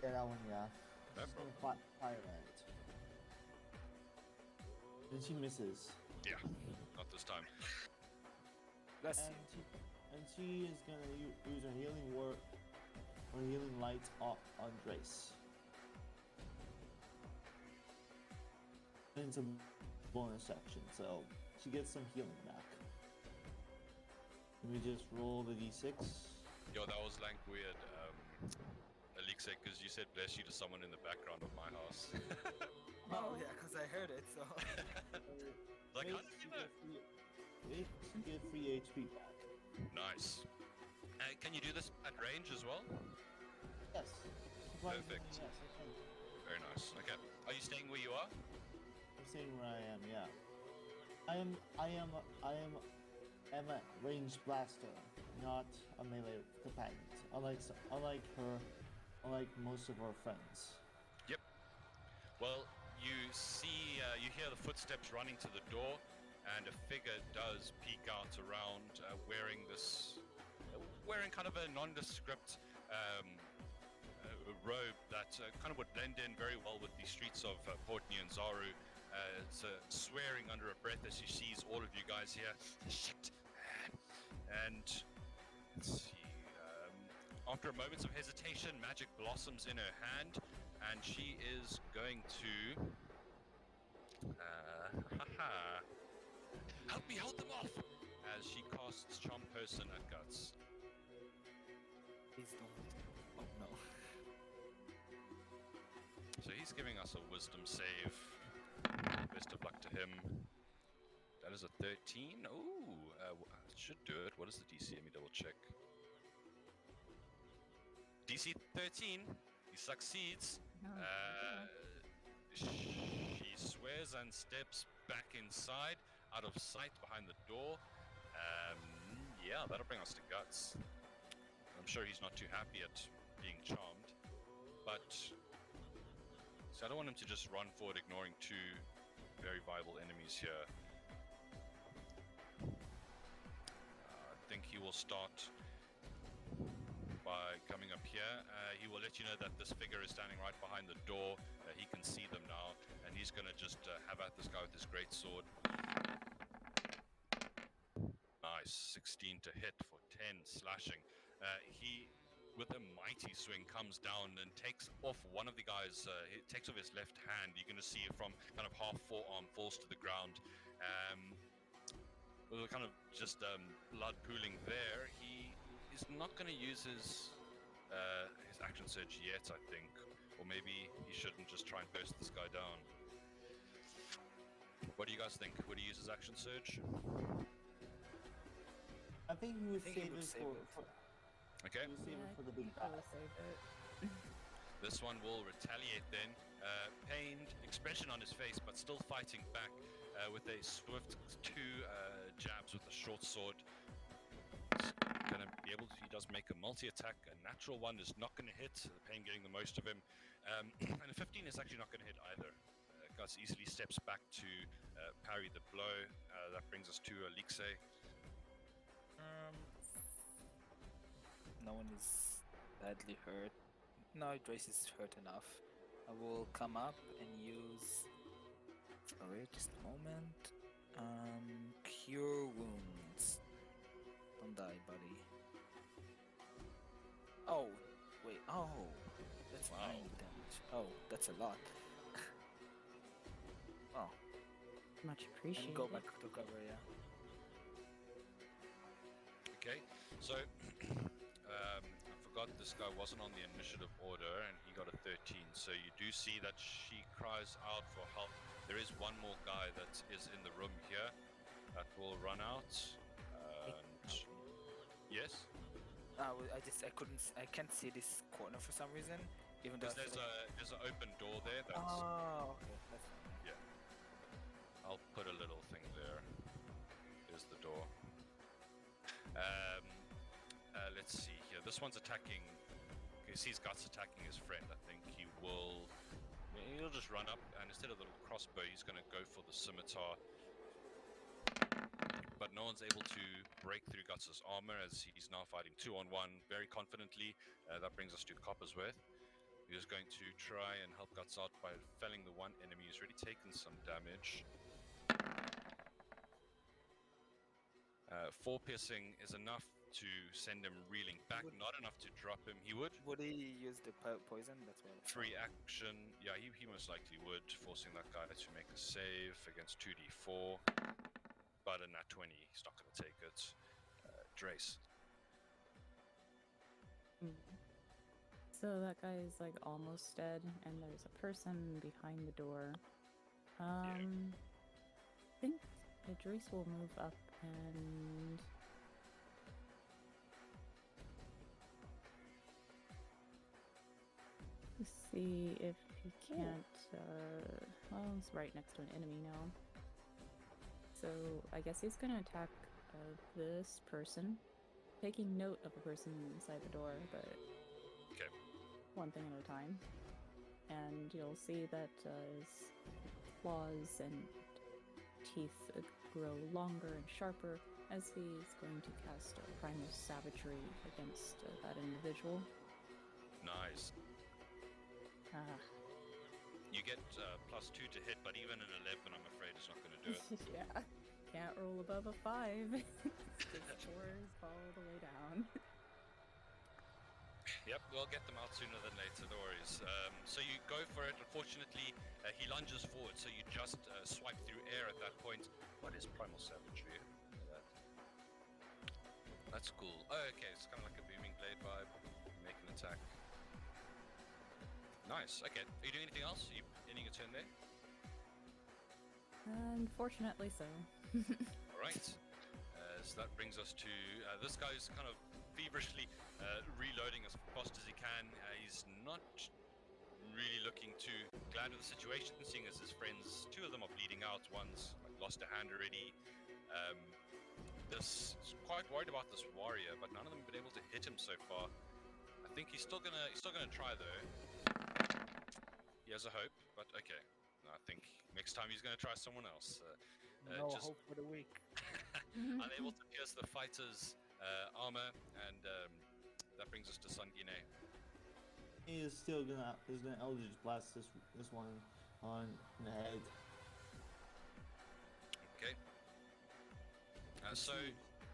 Yeah, that one. Yeah.
No
She's gonna fire at it. And she misses.
Yeah, not this time.
Let's
And she is gonna use her healing word or healing light on Drace. And it's a bonus action, so she gets some healing back. Let me just roll the d6.
Yo, that was like weird. Elixir, because you said bless you to someone in the background of my house.
Oh yeah, because I heard it. So
Like, how
Makes
did you
you
know?
get free HP back.
Nice. Can you do this at range as well?
Yes. Surprisingly,
Perfect.
yes, I can.
Very nice. Okay. Are you staying where you are?
I'm staying where I am. Yeah. I am a ranged blaster, not a melee companion. Unlike most of our friends.
Yep. Well, you see, you hear the footsteps running to the door, and a figure does peek out around, wearing kind of a nondescript robe that kind of would blend in very well with the streets of Port Nyanzaru. It's swearing under a breath as she sees all of you guys here. Shit. And let's see. After a moment of hesitation, magic blossoms in her hand, and she is going to. Help me hold them off! As she casts Charm Person at Guts.
please don't. Oh no.
So he's giving us a wisdom save. Best of luck to him. That is a 13. Ooh, should do it. What is the DC? Let me double check. DC 13. He succeeds. She swears and steps back inside, out of sight behind the door. Yeah, that'll bring us to Guts. I'm sure he's not too happy at being charmed, but so I don't want him to just run forward, ignoring two very viable enemies here. I think he will start by coming up here. He will let you know that this figure is standing right behind the door. He can see them now, and he's going to just have at this guy with his great sword. Nice, 16 to hit for 10 slashing. He, with a mighty swing, comes down and takes off one of the guys. He takes off his left hand. You're going to see it from kind of half forearm falls to the ground. With a kind of just blood pooling there. He is not going to use his action surge yet, I think. Or maybe he shouldn't just try and burst this guy down. What do you guys think? Would he use his action surge?
I think he would
think he
save
would
it
save
for,
it.
for
Okay.
he would save
Yeah,
it for the
I
big
probably
bad.
save it.
This one will retaliate then. Pained expression on his face, but still fighting back with a swift 2 jabs with a short sword. He's gonna be able to, he does make a multi-attack. A natural one is not gonna hit, the Pain getting the most of him. And a 15 is actually not gonna hit either. Gus easily steps back to parry the blow. That brings us to Elixir.
No one is badly hurt. No, Drace is hurt enough. I will come up and use. Sorry, just a moment. Cure wounds. Don't die, buddy. Oh, wait. Oh, that's
Wow.
9 damage. Oh, that's a lot. Oh,
Much appreciated.
and go back to cover, yeah.
Okay, so I forgot this guy wasn't on the initiative order and he got a 13. So you do see that she cries out for help. There is one more guy that is in the room here that will run out. And yes,
I can't see this corner for some reason. Even though
because there's an open door there. That's
Oh, okay, that's fine.
yeah. I'll put a little thing there. There's the door. Let's see here. This one's attacking. You see his guts attacking his friend. I think he'll just run up, and instead of the little crossbow, he's going to go for the scimitar. But no one's able to break through Guts' armor as he's now fighting 2-on-1 very confidently. That brings us to Coppersworth. He's going to try and help Guts out by felling the one enemy who's already taken some damage. 4 piercing is enough to send him reeling back, not enough to drop him. He would.
Would he use the poison? That's what.
Free action. Yeah, he most likely would, forcing that guy to make a save against 2d4. But a nat 20, he's not going to take it. Drace.
So that guy is like almost dead, and there's a person behind the door. I think Idris will move up and see if he can't. Well, he's right next to an enemy now. So I guess he's gonna attack this person, taking note of the person inside the door, but
Okay.
one thing at a time. And you'll see that his claws and teeth grow longer and sharper as he's going to cast primal savagery against that individual.
Nice. You get +2 to hit, but even an 11, I'm afraid, is not going to do it.
Yeah, can't roll above a 5. His scores fall all the way down.
Yep, we'll get them out sooner than later, no worries. So you go for it. Unfortunately, he lunges forward, so you just swipe through air at that point. What is primal savagery? That's cool. Oh, okay, it's kind of like a booming blade vibe. Make an attack. Nice, okay. Are you doing anything else? Are you ending your turn there?
Unfortunately so.
Alright. So that brings us to this guy's kind of feverishly reloading as fast as he can. He's not really looking too glad with the situation, seeing as his friends, 2 of them are bleeding out. One's lost a hand already. This is quite worried about this warrior, but none of them have been able to hit him so far. I think he's still gonna try though. He has a hope, but okay. No, I think next time he's gonna try someone else.
No hope for the weak.
Unable to pierce the fighter's armor, and that brings us to Sangine.
He is still gonna Eldritch Blast this one on the head.
Okay. So,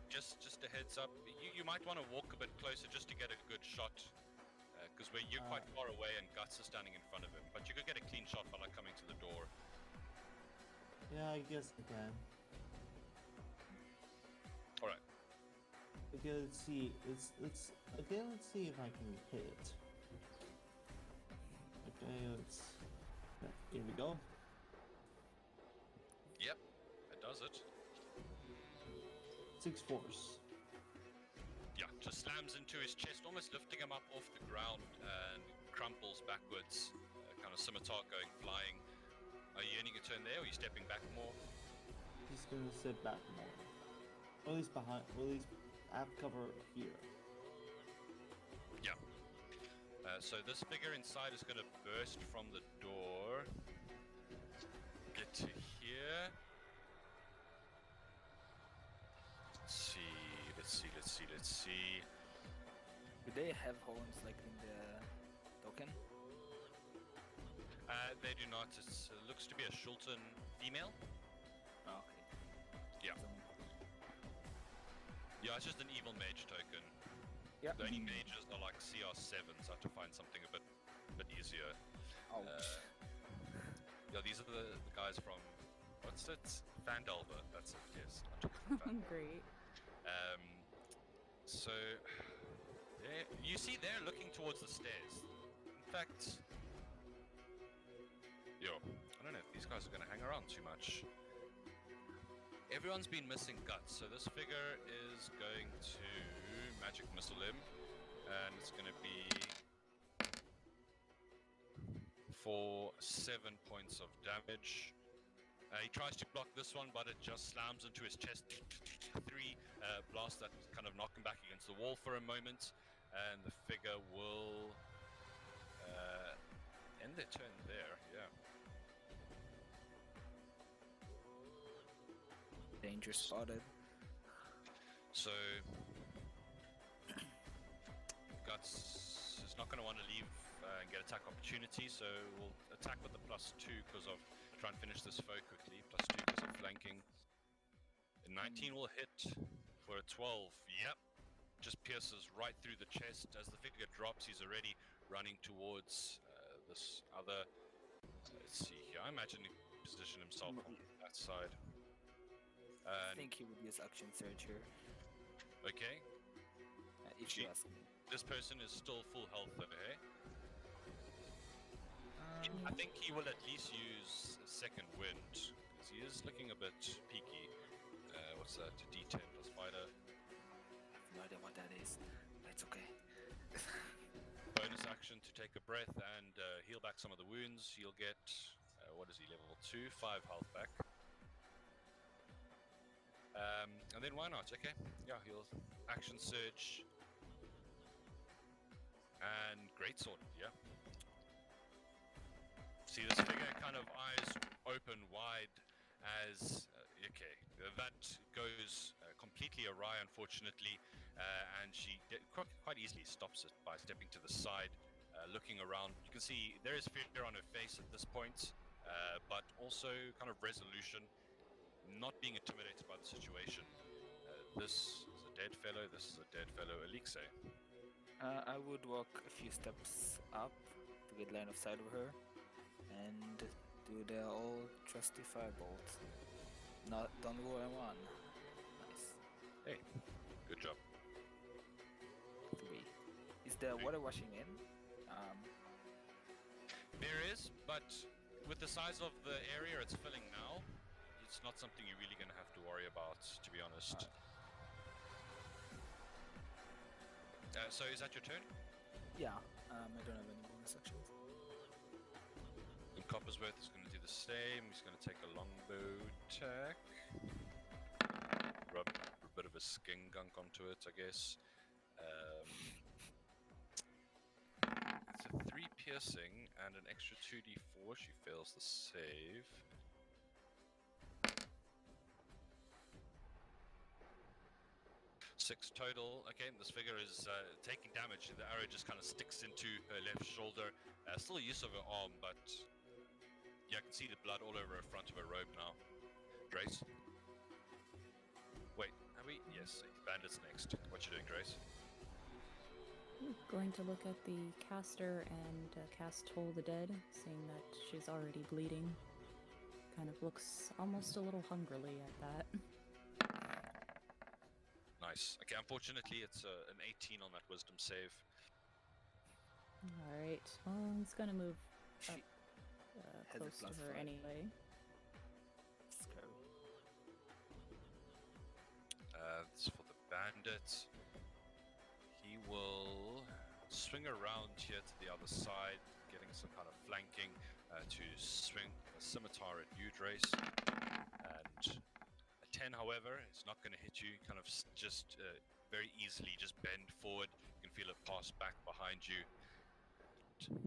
just a heads up, you might want to walk a bit closer just to get a good shot, because you're quite far away and Guts is standing in front of him. But you could get a clean shot by like coming to the door.
Yeah, I guess I can.
All right.
Okay, let's see. Let's see if I can hit it. Okay, here we go.
Yep. does it?
6 force.
Yeah, just slams into his chest, almost lifting him up off the ground, and crumples backwards, kind of scimitar going flying. Are you ending a turn there, or are you stepping back more?
He's gonna sit back more. Or at least behind. Or at least have cover here.
Yeah. So this figure inside is going to burst from the door. Get to here. Let's see.
Do they have horns like in the token?
They do not. It looks to be a Shulton female.
Oh, okay.
Yeah.
So,
Yeah, it's just an evil mage token.
yeah.
The only mages are like CR7s. I have to find something a bit easier.
Oh.
Yeah, these are the guys from, what's it? Vandalva, that's it, yes.
Great.
So, you see they're looking towards the stairs. In fact, I don't know if these guys are going to hang around too much. Everyone's been missing guts, so this figure is going to magic missile him, and it's going to be for 7 points of damage. He tries to block this one, but it just slams into his chest. 3 blasts that kind of knock him back against the wall for a moment, and the figure will end their turn there. Yeah.
Danger spotted.
So Guts is not going to want to leave and get attack opportunity, so we'll attack with the +2 because of trying to finish this foe quickly. +2 because of flanking. A 19 will hit for a 12. Yep. Just pierces right through the chest. As the figure drops, he's already running towards this other. Let's see here. I imagine he positioned himself on that side.
I think he would use action surge here.
Okay.
If you ask me.
This person is still full health though, eh? I think he will at least use second wind, because he is looking a bit peaky. What's that? D10 plus fighter.
I have no idea what that is. It's okay.
Bonus action to take a breath and heal back some of the wounds. He'll get, what is he, level 2? 5 health back. And then why not? Okay, yeah, he'll action surge. And greatsword, yeah. See this figure kind of eyes open wide as, okay, that goes completely awry unfortunately, and she quite easily stops it by stepping to the side, looking around. You can see there is fear on her face at this point, but also kind of resolution, not being intimidated by the situation. This is a dead fellow, this is a dead fellow. Elixir.
I would walk a few steps up to get line of sight of her and do the old trusty firebolt. Don't go one. Nice.
Hey, good job.
3. Is the water washing in?
There is, but with the size of the area it's filling now, it's not something you're really going to have to worry about, to be honest. So is that your turn?
Yeah. I don't have any bonus actions.
And Coppersworth is going to do the same. He's going to take a longbow attack. Rub a bit of a skin gunk onto it, I guess. It's a 3 piercing and an extra 2d4. She fails the save. Six total. Okay, this figure is taking damage. The arrow just kind of sticks into her left shoulder. Still use of her arm, but yeah, I can see the blood all over her front of her robe now. Grace? Wait, have we? Yes, bandits next. What you doing, Grace?
Going to look at the caster and cast Toll the Dead, seeing that she's already bleeding. Kind of looks almost a little hungrily at that.
Nice. Okay, unfortunately it's an 18 on that wisdom save.
Alright, well, it's gonna move
She
up
has a
close to her
+5.
anyway.
Scary.
it, he will swing around here to the other side, getting some kind of flanking to swing a scimitar at you, Drace. And a 10, however, is not going to hit you. Kind of just very easily just bend forward. You can feel it pass back behind you. And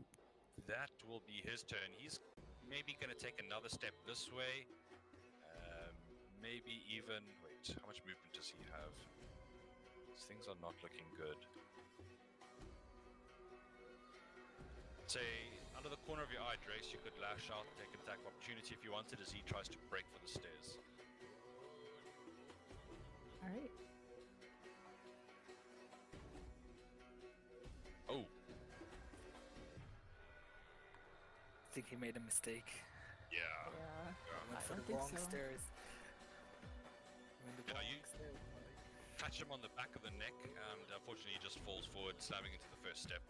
that will be his turn. He's maybe going to take another step this way. Maybe even... Wait, how much movement does he have? These things are not looking good. Say, under the corner of your eye, Drace, you could lash out, take an attack of opportunity if you wanted as he tries to break for the stairs.
Alright.
Oh,
I think he made a mistake.
yeah.
Yeah.
Went
I
for
don't
the
think
wrong
so.
stairs. Went the
Yeah,
wrong
you-
stairs.
Catch him on the back of the neck, and unfortunately he just falls forward, slamming into the first step,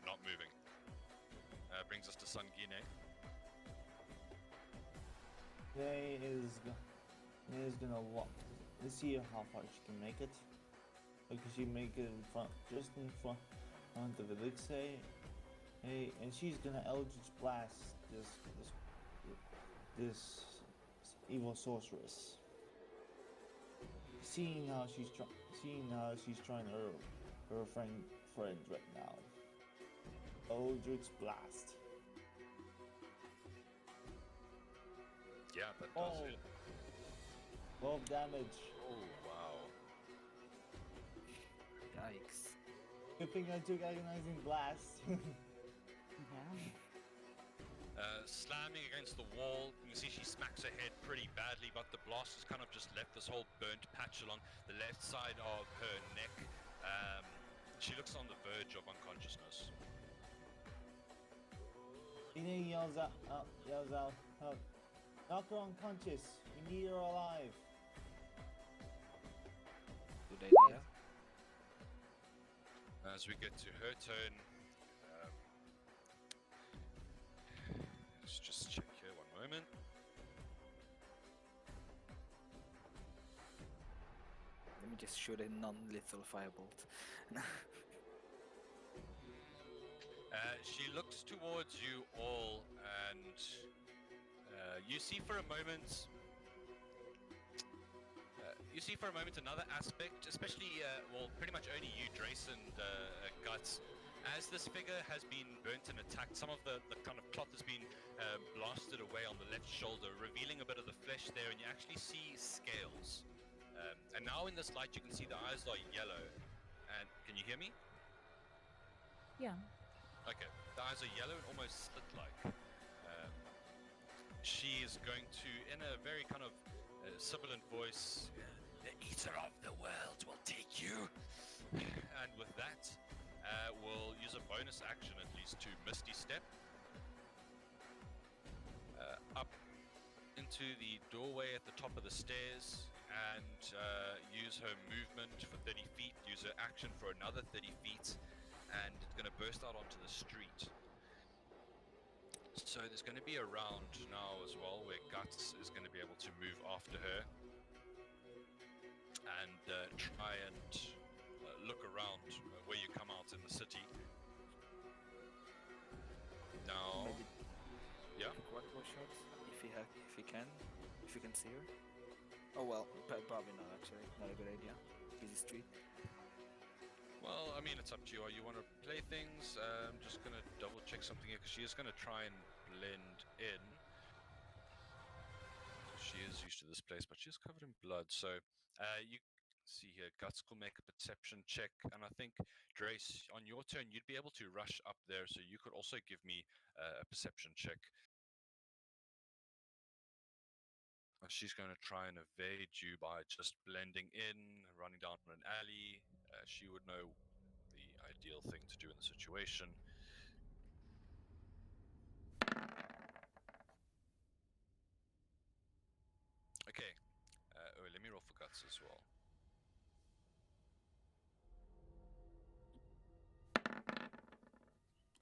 not moving. Brings us to Sangine.
They is gonna walk. Let's see how far she can make it. Because she make it in front, just in front of Elixir. Hey, and she's gonna Eldritch Blast this evil sorceress. Seeing how she's trying her friend right now. Eldritch Blast.
Yeah, that does
Oh,
it.
12 damage.
Oh, wow.
Yikes.
Good thing I took Agonizing Blast.
Yeah.
Slamming against the wall, you can see she smacks her head pretty badly, but the blast has kind of just left this whole burnt patch along the left side of her neck. She looks on the verge of unconsciousness.
Ine yells out, help. Knock her unconscious. We need her alive.
Good idea.
As we get to her turn, let's just check here one moment.
Let me just shoot a non-lethal firebolt.
She looks towards you all, and you see for a moment. You see for a moment another aspect, especially, well, pretty much only you, Drace, and Guts. As this figure has been burnt and attacked, some of the kind of cloth has been blasted away on the left shoulder, revealing a bit of the flesh there, and you actually see scales. And now in this light, you can see the eyes are yellow. And can you hear me?
Yeah.
Okay, the eyes are yellow and almost slit-like. She is going to, in a very kind of sibilant voice, "The eater of the world will take you." And with that, we'll use a bonus action at least to Misty Step. Up into the doorway at the top of the stairs and use her movement for 30 feet, use her action for another 30 feet, and it's going to burst out onto the street. So there's going to be a round now as well where Guts is going to be able to move after her and try and look around where you come out in the city. Now,
Maybe
yeah?
take one more shot if you can see her. Oh well, probably not actually. Not a good idea. Busy street.
Well, I mean, it's up to you. You want to play things? I'm just going to double check something here because she is going to try and blend in. She is used to this place, but she is covered in blood. So you see here, Guts will make a perception check. And I think, Drace, on your turn, you'd be able to rush up there. So you could also give me a perception check. She's going to try and evade you by just blending in, running down an alley. She would know the ideal thing to do in the situation. Okay, let me roll for Guts as well.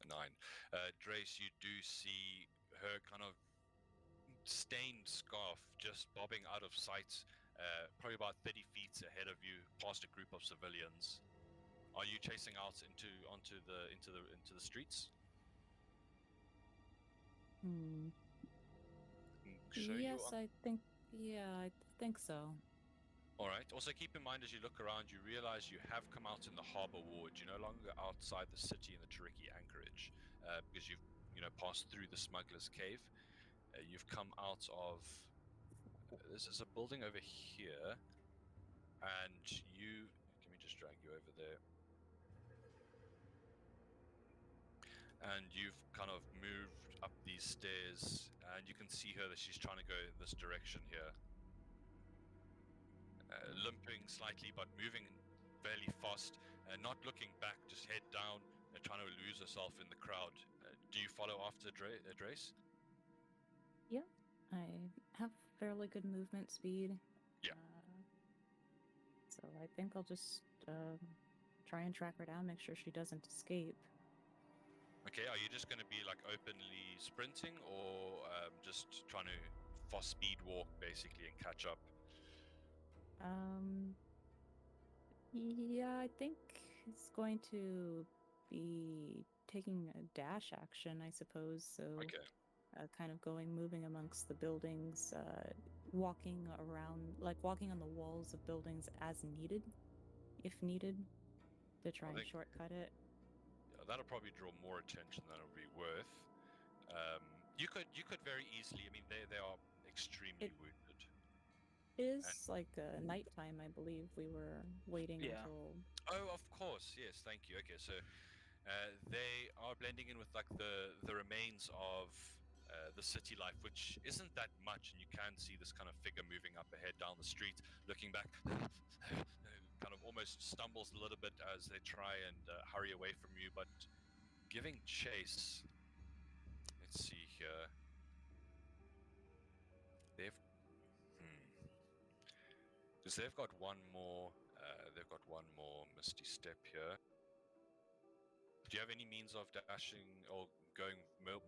A 9. Drace, you do see her kind of stained scarf just bobbing out of sight probably about 30 feet ahead of you, past a group of civilians. Are you chasing out into the streets?
Hmm.
Show
Yes,
you on.
I think. Yeah, I think so.
All right. Also, keep in mind as you look around, you realize you have come out in the harbor ward. You're no longer outside the city in the Tariki anchorage because you've passed through the smuggler's cave. You've come out of. This is a building over here, and you. Let me just drag you over there. And you've kind of moved up these stairs, and you can see her that she's trying to go this direction here. Limping slightly, but moving fairly fast, not looking back, just head down, trying to lose herself in the crowd. Do you follow after Drace?
Yeah, I have fairly good movement speed.
Yeah.
So I think I'll just try and track her down, make sure she doesn't escape.
Okay, are you just going to be like openly sprinting, or just trying to fast speed walk basically and catch up?
Yeah, I think it's going to be taking a dash action, I suppose. So,
Okay.
kind of moving amongst the buildings, walking around, like walking on the walls of buildings as needed, if needed, to try and shortcut it.
Yeah, that'll probably draw more attention than it'll be worth. You could very easily. I mean, they are extremely wounded.
It is like nighttime, I believe. We were waiting until.
Oh, of course, yes. Thank you. Okay, so they are blending in with like the remains of the city life, which isn't that much, and you can see this kind of figure moving up ahead down the street, looking back, kind of almost stumbles a little bit as they try and hurry away from you, but giving chase. Let's see here. Because they've got one more. They've got one more misty step here. Do you have any means of dashing or going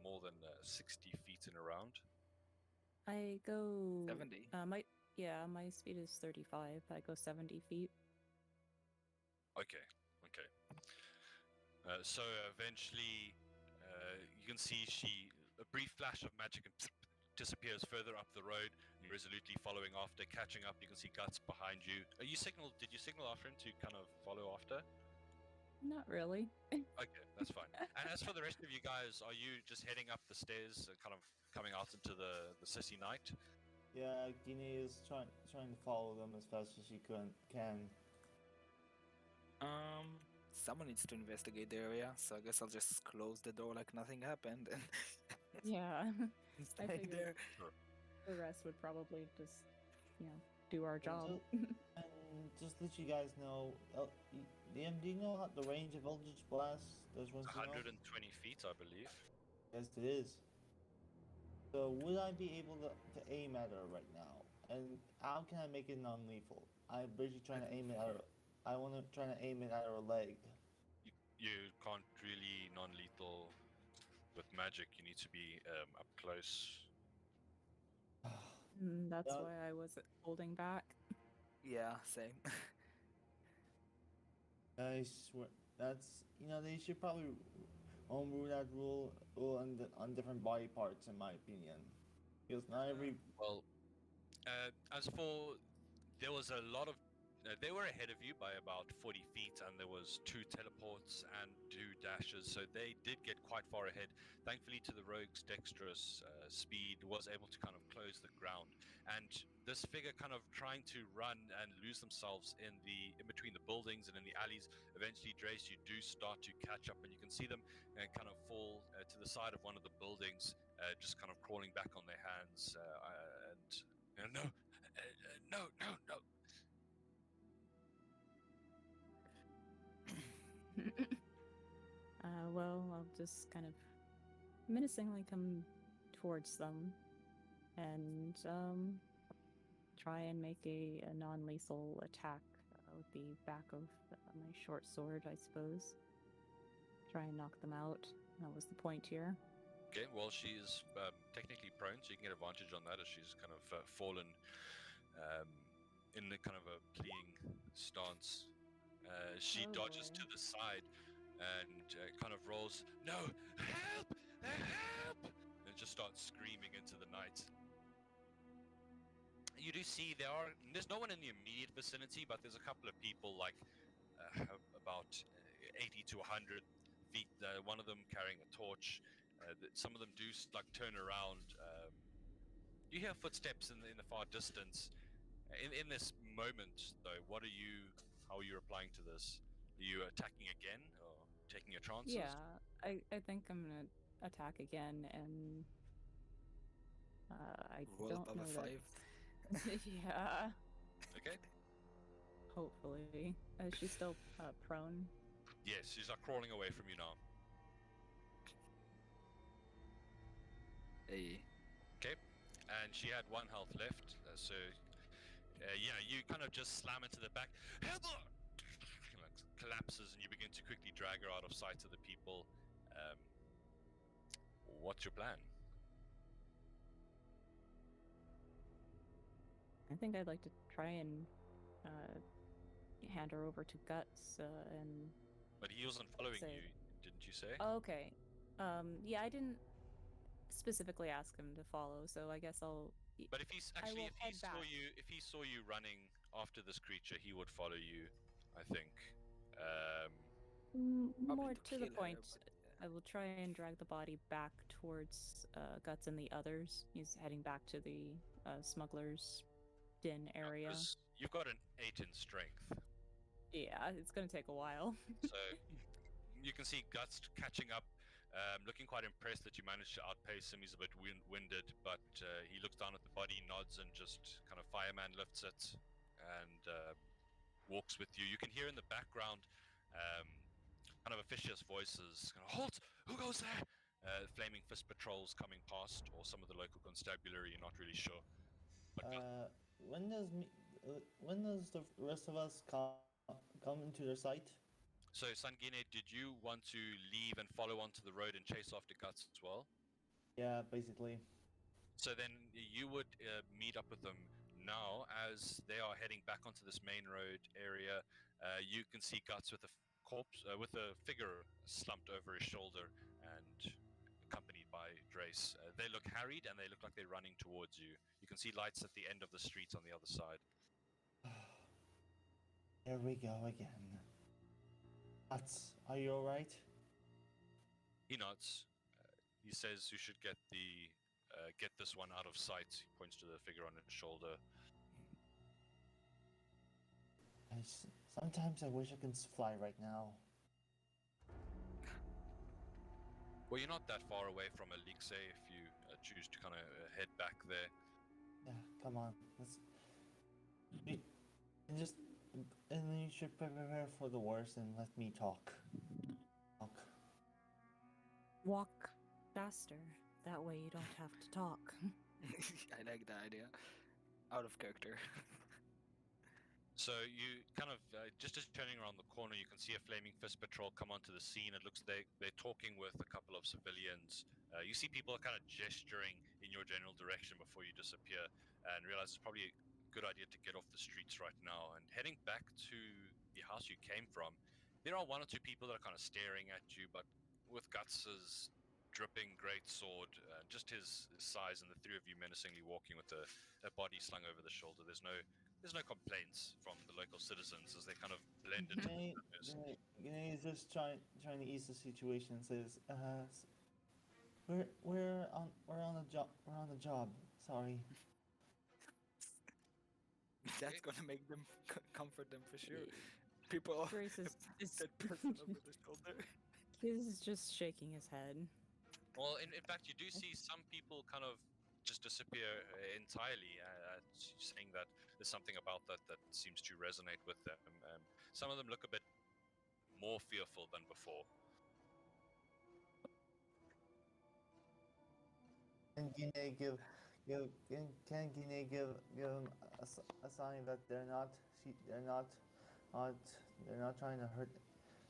more than 60 feet in a round?
I
go
70.
My speed is 35. I go 70 feet.
Okay. So eventually, you can see a brief flash of magic and disappears further up the road. And resolutely following after, catching up. You can see Guts behind you. Did you signal after him to kind of follow after?
Not really.
Okay, that's fine. And as for the rest of you guys, are you just heading up the stairs and kind of coming out into the city night?
Yeah, Guinea is trying to follow them as fast as she can.
Someone needs to investigate the area, so I guess I'll just close the door like nothing happened and
Yeah.
stay there.
Sure.
The rest would probably just, do our job.
And just let you guys know, DM, do you know the range of Eldritch Blast? Does one
120 feet, I believe.
Yes, it is. So would I be able to aim at her right now? And how can I make it non-lethal? I'm basically trying to aim it at her. I want to try to aim it at her leg.
You can't really non-lethal with magic. You need to be up close.
That's why I was holding back.
Yeah, same.
I swear, they should probably homebrew that rule on different body parts, in my opinion. Because not every.
Well, as for, there was a lot of. They were ahead of you by about 40 feet, and there was 2 teleports and 2 dashes, so they did get quite far ahead. Thankfully, to the rogue's dexterous speed, was able to kind of close the ground. And this figure kind of trying to run and lose themselves in between the buildings and in the alleys. Eventually, Drace, you do start to catch up, and you can see them kind of fall to the side of one of the buildings, just kind of crawling back on their hands. No.
Well, I'll just kind of menacingly come towards them and try and make a non-lethal attack with the back of my short sword, I suppose. Try and knock them out. That was the point here.
Okay, well, she's technically prone, so you can get advantage on that as she's kind of fallen in the kind of a pleading stance. She
Oh,
dodges
boy.
to the side and kind of rolls, "No, help! Help!" and just starts screaming into the night. You do see there's no one in the immediate vicinity, but there's a couple of people like about 80 to 100 feet. One of them carrying a torch. Some of them do like turn around. You hear footsteps in the far distance. In this moment, though, how are you replying to this? Are you attacking again or taking your chances?
Yeah, I think I'm gonna attack again, and I
Roll
don't
above a
know that.
5.
Yeah,
Okay.
hopefully. Is she still prone?
Yes, she's like crawling away from you now.
Hey.
Okay. And she had 1 health left, so yeah, you kind of just slam into the back. Help her! Like, collapses, and you begin to quickly drag her out of sight of the people. What's your plan?
I think I'd like to try and hand her over to Guts and.
But he wasn't following
Say-
you, didn't you say?
Okay. Yeah, I didn't specifically ask him to follow, so I guess I'll.
But if he's
I
actually,
will
if he
head
saw
back.
you, if he saw you running after this creature, he would follow you. I think.
More
to
to the
kill her,
point,
but,
I will try and drag the body back towards Guts and the others. He's heading back to the smuggler's den area.
'Cause you've got an 8 in strength,
Yeah, it's gonna take a while.
so you can see Guts catching up, looking quite impressed that you managed to outpace him. He's a bit winded, but he looks down at the body, nods, and just kind of fireman lifts it and walks with you. You can hear in the background kind of officious voices, kind of, "Halt! Who goes there?" Flaming fist patrols coming past, or some of the local constabulary, you're not really sure. But
When does the rest of us come into their sight?
so, Sangine, did you want to leave and follow onto the road and chase after Guts as well?
Yeah, basically.
So then you would meet up with them now as they are heading back onto this main road area. You can see Guts with a corpse, with a figure slumped over his shoulder and accompanied by Drace. They look harried and they look like they're running towards you. You can see lights at the end of the street on the other side.
Here we go again. Are you alright?
He nods. He says you should get this one out of sight. He points to the figure on his shoulder.
Sometimes I wish I could fly right now.
Well, you're not that far away from Elixir if you choose to kind of head back there.
Yeah, come on. And then you should prepare for the worst and let me talk.
Walk faster. That way you don't have to talk.
I like that idea. Out of character.
So you kind of, just as turning around the corner, you can see a flaming fist patrol come onto the scene. It looks like they're talking with a couple of civilians. You see people kind of gesturing in your general direction before you disappear, and realize it's probably a good idea to get off the streets right now. And heading back to the house you came from, there are 1 or 2 people that are kind of staring at you, but with Guts's dripping great sword, just his size, and the 3 of you menacingly walking with a body slung over the shoulder, there's no complaints from the local citizens as they kind of blend into the shadows.
He's just trying to ease the situation. Says, we're on the job. Sorry.
That's gonna make them comfort them for sure. People
Grace is
that person over the shoulder.
he's just shaking his head.
Well, in fact, you do see some people kind of just disappear entirely, saying that there's something about that seems to resonate with them. Some of them look a bit more fearful than before.
Can Gine give him a sign that they're not trying to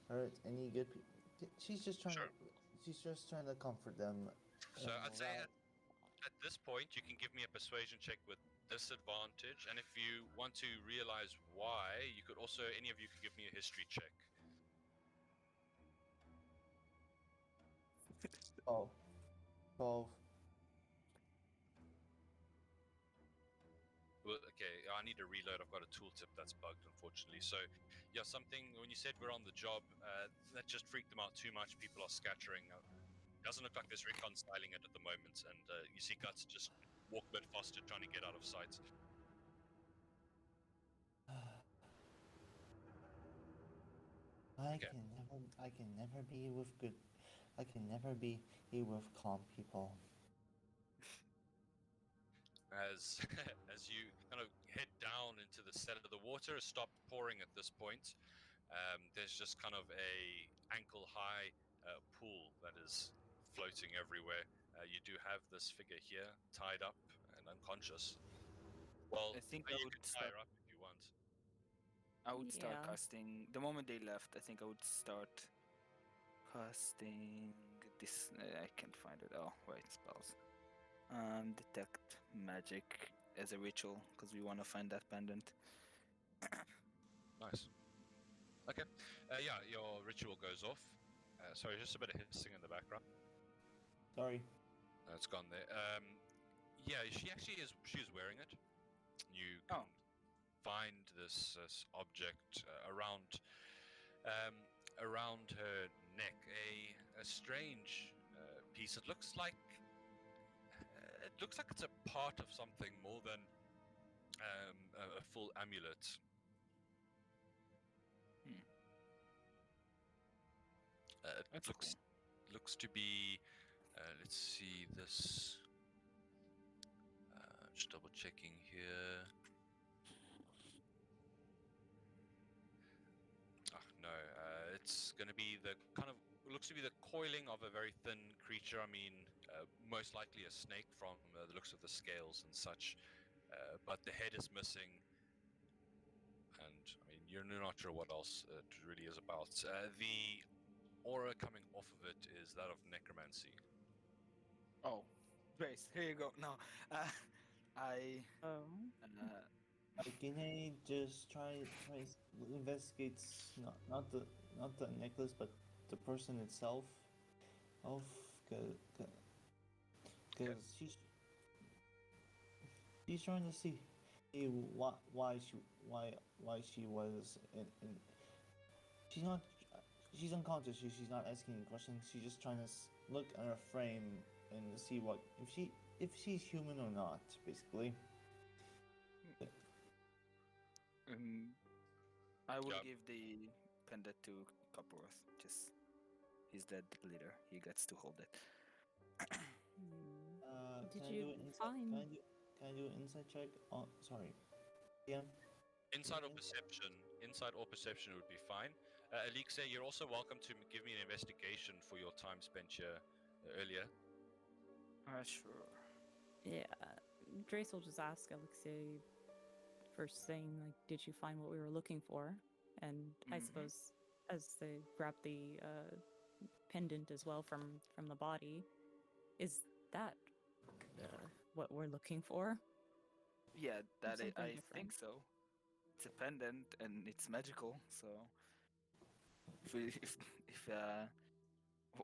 hurt any good people? She's just trying to comfort them.
So I'd say at this point, you can give me a persuasion check with disadvantage, and if you want to realize why, you could also, any of you could give me a history check.
12. 12.
Well, okay, I need to reload. I've got a tooltip that's bugged, unfortunately. So, yeah, something, when you said we're on the job, that just freaked them out too much. People are scattering. Doesn't look like there's reconciling it at the moment, and you see Guts just walk a bit faster, trying to get out of sight.
I
Okay.
can never be with good. I can never be with calm people.
As as you kind of head down into the set of the water, has stopped pouring at this point. There's just kind of a ankle-high pool that is floating everywhere. You do have this figure here tied up and unconscious. Well,
I think
you
I
can
would
tie
start.
her up if you want.
I would start
Yeah.
casting the moment they left. I think I would start casting this. I can't find it. Oh, wait, spells. Detect magic as a ritual because we want to find that pendant.
Nice. Okay. Yeah, your ritual goes off. Sorry, just a bit of hissing in the background.
Sorry.
It's gone there. Yeah, she actually is. She's wearing it. You can find this object around her neck. A strange piece. It looks like it's a part of something more than a full amulet. It
That's
looks to be. Let's see this. Just double checking here. No, it's going to be the kind of looks to be the coiling of a very thin creature. I mean, most likely a snake from the looks of the scales and such. But the head is missing, and I mean, you're not sure what else it really is about. The aura coming off of it is that of necromancy.
Oh, Grace, here you go. No, I.
Oh.
Can I just try investigate not the necklace but the person itself? Of because she's trying to see why she was in she's unconscious. She's not asking any questions. She's just trying to look at her frame and see what if she's human or not, basically.
I will
Yeah.
give the pendant to Copperworth. Just he's the leader. He gets to hold it.
Did
Can I
you
do an insight?
find?
Can I do an insight check? Oh, sorry. Yeah.
Insight or perception would be fine. Elixir, you're also welcome to give me an investigation for your time spent here earlier.
Sure.
Yeah, Drace will just ask Alexei first thing, like, did you find what we were looking for? And I suppose as they grab the pendant as well from the body, is that what we're looking for?
Yeah, that
Something
I
different.
think so. It's a pendant and it's magical, so if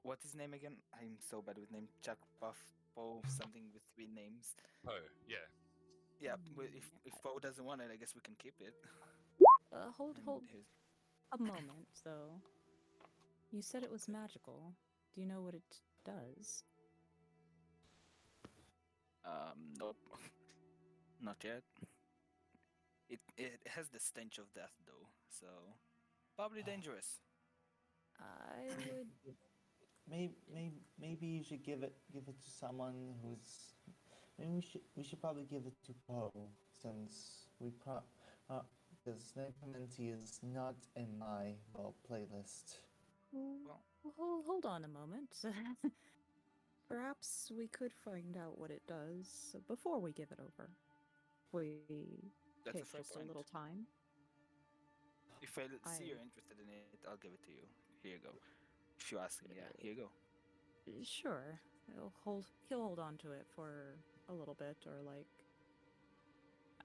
what's his name again? I'm so bad with name. Chuck Puff Poe something with 3 names.
Oh, yeah.
Yeah, if Poe doesn't want it, I guess we can keep it.
Hold
And here's-
a moment, though. You said it was magical. Do you know what it does?
Nope, not yet. It has the stench of death though, so probably dangerous.
I would.
Maybe you should give it to someone who's. Maybe we should probably give it to Poe since because necromancy is not in my playlist.
Well,
Hold on a moment. Perhaps we could find out what it does before we give it over. We
that's a
take
fair
just a
point.
little time.
If I see you're interested in it, I'll give it to you. Here you go. If you ask him, yeah, here you go.
Sure. He'll hold on to it for a little bit, or like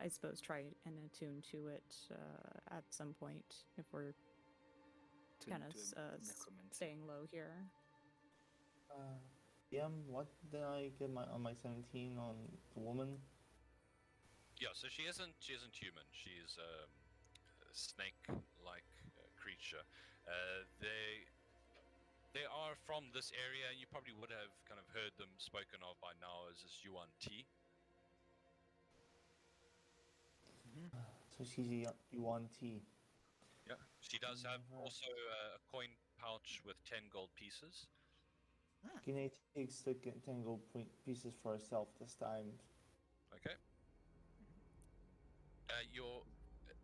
I suppose, try and attune to it at some point if we're kind of
necromancy.
staying low here.
What did I get on my 17 on the woman?
Yeah, so she isn't human. She's a snake-like creature. They are from this area. You probably would have kind of heard them spoken of by now as this Yuan Ti.
So she's a Yuan T.
Yeah, she does have
Never-
also a coin pouch with 10 gold pieces.
Gine takes the 10 gold pieces for herself this time.
Okay. Your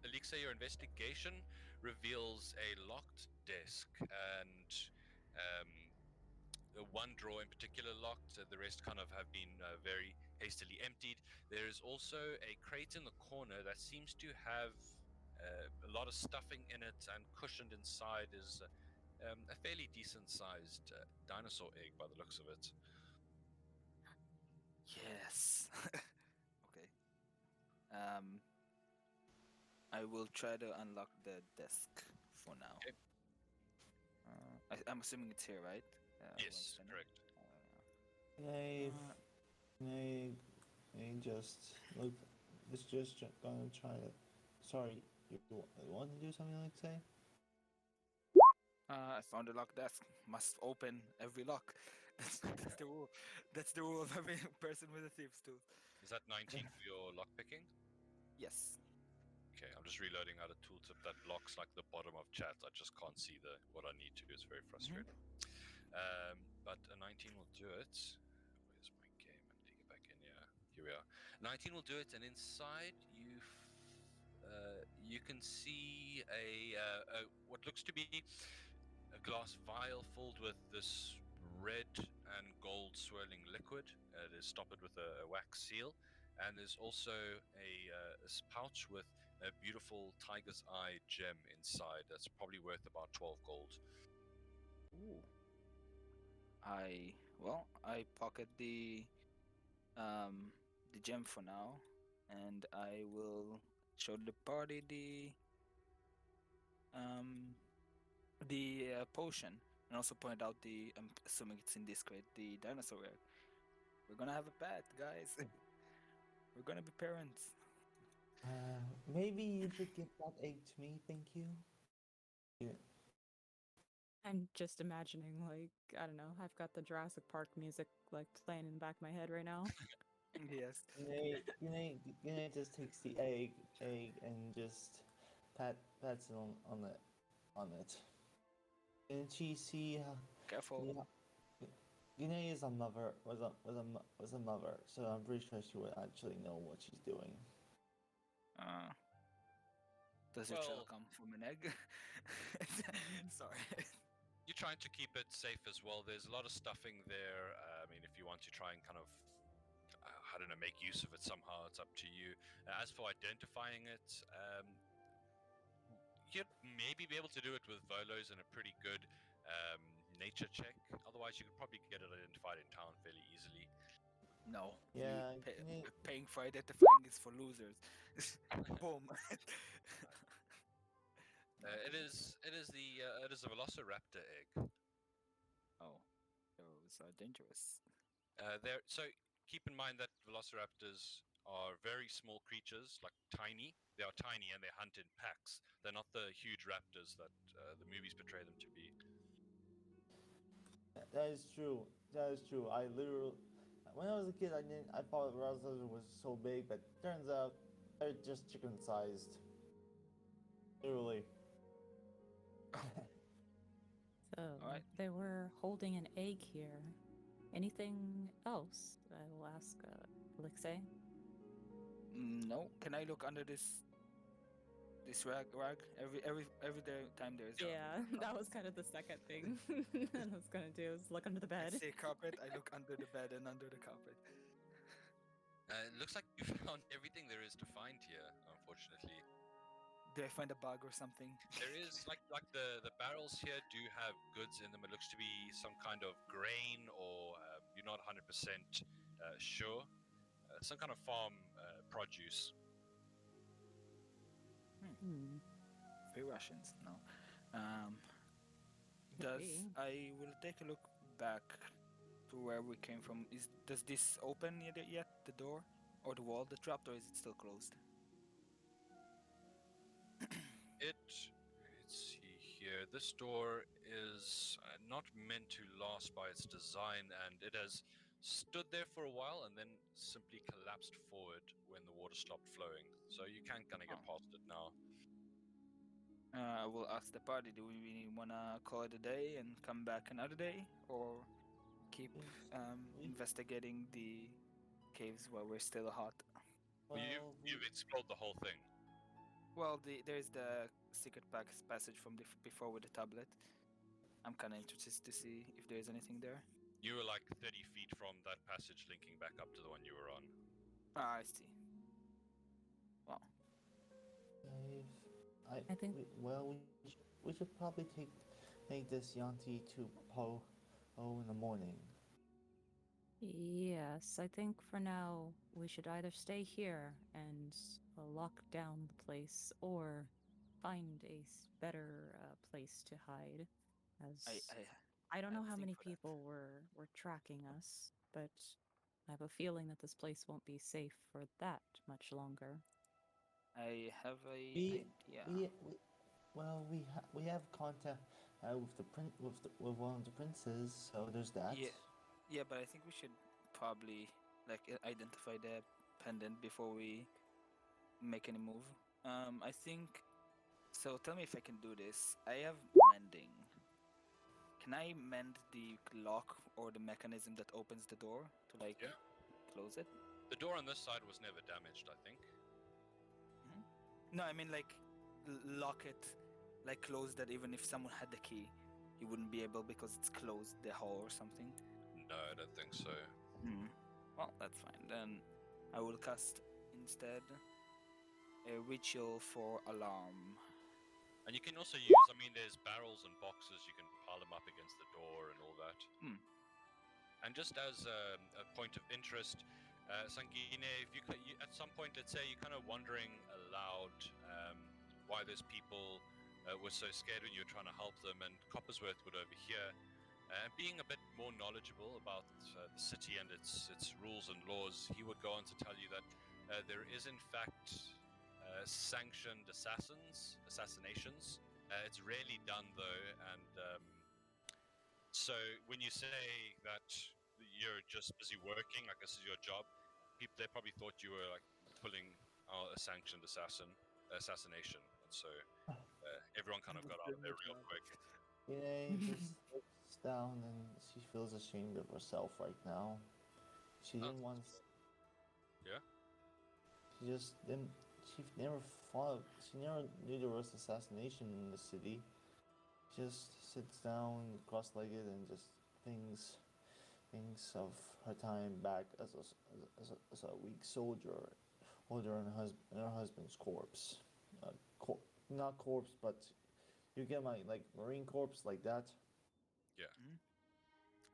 Elixir, your investigation reveals a locked desk, and one drawer in particular locked. The rest kind of have been very hastily emptied. There is also a crate in the corner that seems to have a lot of stuffing in it, and cushioned inside is a fairly decent-sized dinosaur egg by the looks of it.
Yes. Okay. I will try to unlock the desk for now.
Okay.
I'm assuming it's here, right?
Yes, correct.
Can I just look? It's just gonna try to. Sorry, you want to do something like say?
I found a locked desk. Must open every lock. That's the rule. That's the rule of every person with a thief's tooth.
Is that 19 for your lockpicking?
Yes.
Okay, I'm just reloading out a tooltip that locks like the bottom of chat. I just can't see what I need to. It's very frustrating. But a 19 will do it. Where's my game? I need to get back in here. Here we are. 19 will do it, and inside you can see a what looks to be a glass vial filled with this red and gold swirling liquid. It is stoppered with a wax seal, and there's also this pouch with a beautiful tiger's eye gem inside that's probably worth about 12 gold.
Ooh. I pocket the gem for now, and I will show the party the potion, and also point out I'm assuming it's in this crate, the dinosaur egg. We're gonna have a pet, guys. We're gonna be parents.
Maybe you should give that egg to me, thank you. Yeah.
I'm just imagining, like, I don't know, I've got the Jurassic Park music, like, playing in the back of my head right now.
Yes.
Gine just takes the egg and just pats it on it. And she see
Careful.
Gine is a mother was a mother, so I'm pretty sure she would actually know what she's doing.
Does your child
Well-
come from an egg? Sorry.
You're trying to keep it safe as well. There's a lot of stuffing there. I mean, if you want to try and kind of, I don't know, make use of it somehow, it's up to you. As for identifying it, you'd maybe be able to do it with Volos and a pretty good nature check. Otherwise, you could probably get it identified in town fairly easily.
No.
Yeah,
Paying for identifying is for losers. Boom.
It is a Velociraptor egg.
Oh, those are dangerous.
So keep in mind that Velociraptors are very small creatures, like tiny. They are tiny and they hunt in packs. They're not the huge raptors that the movies portray them to be.
that is true. That is true. I literally, when I was a kid, I thought Velociraptor was so big, but turns out they're just chicken-sized. Literally.
So,
Alright.
they were holding an egg here. Anything else? I will ask Elixir.
No. Can I look under this rag? Every time there's
Yeah, that was kind of the second thing I was gonna do, is look under the
I
bed.
see carpet. I look under the bed and under the carpet.
It looks like you found everything there is to find here, unfortunately.
Do I find a bug or something?
There is like the barrels here do have goods in them. It looks to be some kind of grain, or you're not 100% sure. Some kind of farm produce.
Hmm.
Free Russians, no.
Could be.
I will take a look back to where we came from. Does this open yet, the door? Or the wall, the trapdoor, is it still closed?
Let's see here. This door is not meant to last by its design, and it has stood there for a while and then simply collapsed forward when the water stopped flowing. So you can't kind of get
Oh.
past it now.
I will ask the party, do we wanna call it a day and come back another day? Or keep investigating the caves while we're still hot?
Well,
Well,
you've explored the whole thing.
Well, there's the secret passage from before with the tablet. I'm kind of interested to see if there's anything there.
You were like 30 feet from that passage linking back up to the one you were on.
Ah, I see. Wow.
I think-
we should probably take this Yanti to Po in the morning.
Yes, I think for now we should either stay here and lock down the place or find a better place to hide. As I don't know how
think
many
for that.
people were tracking us, but I have a feeling that this place won't be safe for that much longer.
I have a
We
idea.
we have contact with with one of the princes, so there's that.
Yeah, but I think we should probably like identify the pendant before we make any move. I think so. Tell me if I can do this. I have mending. Can I mend the lock or the mechanism that opens the door to like
Yeah.
close it?
The door on this side was never damaged, I think.
No, I mean like lock it, like close that. Even if someone had the key, he wouldn't be able because it's closed the hall or something.
No, I don't think so.
Well, that's fine. Then I will cast instead a ritual for alarm.
And you can also use, I mean, there's barrels and boxes, you can pile them up against the door and all that. And just as a point of interest, Sangine, if you at some point, let's say you're kind of wondering aloud why those people were so scared when you were trying to help them, and Coppersworth would overhear, being a bit more knowledgeable about the city and its rules and laws, he would go on to tell you that there is in fact sanctioned assassinations. It's rarely done though, and so when you say that you're just busy working, like this is your job, people they probably thought you were like pulling a sanctioned assassination, and so everyone kind of got out of there real quick.
Yay just looks down and she feels ashamed of herself right now. She
Oh.
didn't want.
Yeah.
She just didn't. She never thought. She never knew there was assassination in the city. Just sits down, cross-legged, and just thinks of her time back as a weak soldier, holding her husband's corpse. Not corpse, but you get my like marine corpse like that.
Yeah.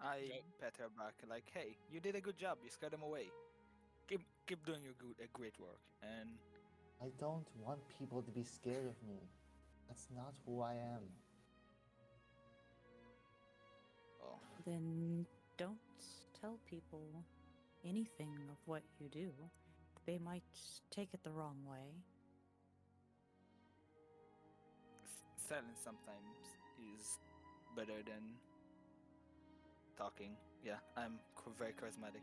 I
Okay.
pat her back like, "Hey, you did a good job. You scared them away. Keep doing a great work." And
I don't want people to be scared of me. That's not who I am.
well,
Then don't tell people anything of what you do. They might take it the wrong way.
silence sometimes is better than talking. Yeah, I'm very charismatic.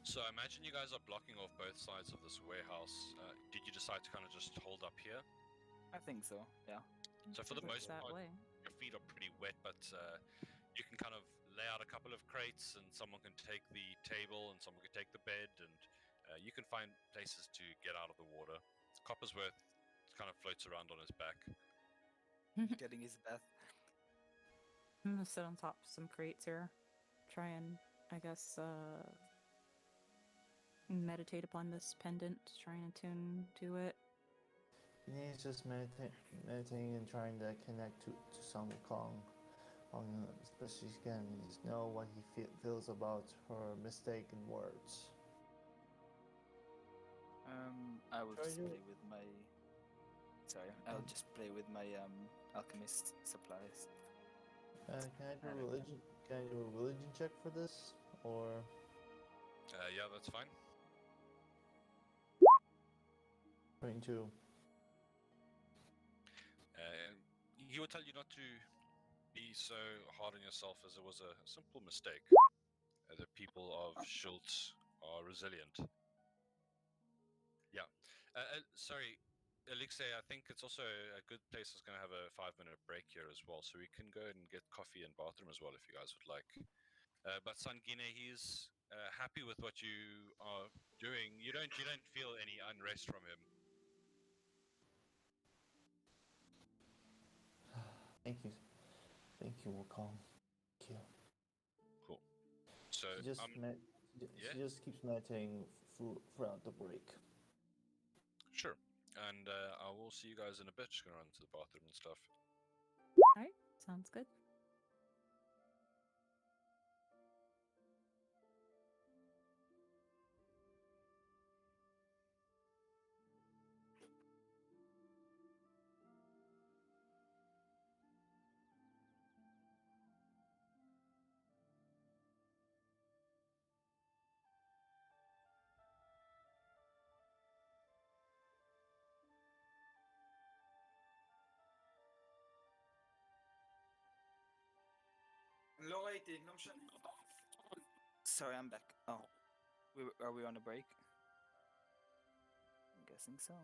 So I imagine you guys are blocking off both sides of this warehouse. Did you decide to kind of just hold up here?
I think so. Yeah.
So for the
Looks
most
that
part,
way.
your feet are pretty wet, but you can kind of lay out a couple of crates, and someone can take the table, and someone can take the bed, and you can find places to get out of the water. Coppersworth kind of floats around on his back.
Getting his bath.
I'm gonna sit on top of some crates here. Try and, I guess, meditate upon this pendant, try and attune to it.
He's just meditating and trying to connect to Song Kong. But she can just know what he feels about her mistaken words.
I will just
Treasure-
play with my Sorry, I'll just play with my alchemist supplies.
Can I do
I
a
don't know.
religion? Can I do a religion check for this, or
Yeah, that's fine.
22?
He would tell you not to be so hard on yourself, as it was a simple mistake. The people of Schultz are resilient. Yeah. Sorry, Alexei, I think it's also a good place is going to have a 5-minute break here as well, so we can go and get coffee and bathroom as well if you guys would like. But Sangine, he's happy with what you are doing. You don't feel any unrest from him.
Thank you, Wukong. Thank you.
Cool. So
She just keeps meditating throughout the break.
sure. And I will see you guys in a bit. Just gonna run to the bathroom and stuff.
All right, sounds good.
Sorry, I'm back. Oh, are we on a break? I'm guessing so.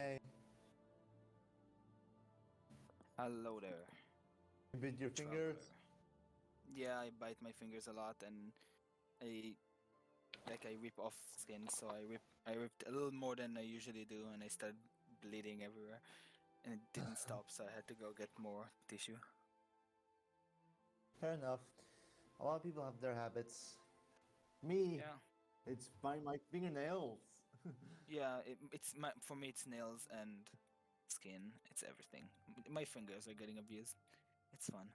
Hey,
Hello there.
you bit your fingers.
Traveler. Yeah, I bite my fingers a lot, and I I rip off skin. So I ripped a little more than I usually do, and I started bleeding everywhere, and it didn't stop. So I had to go get more tissue.
Fair enough. A lot of people have their habits. Me,
Yeah,
it's biting my fingernails.
yeah. For me, it's nails and skin. It's everything. My fingers are getting abused. It's fun.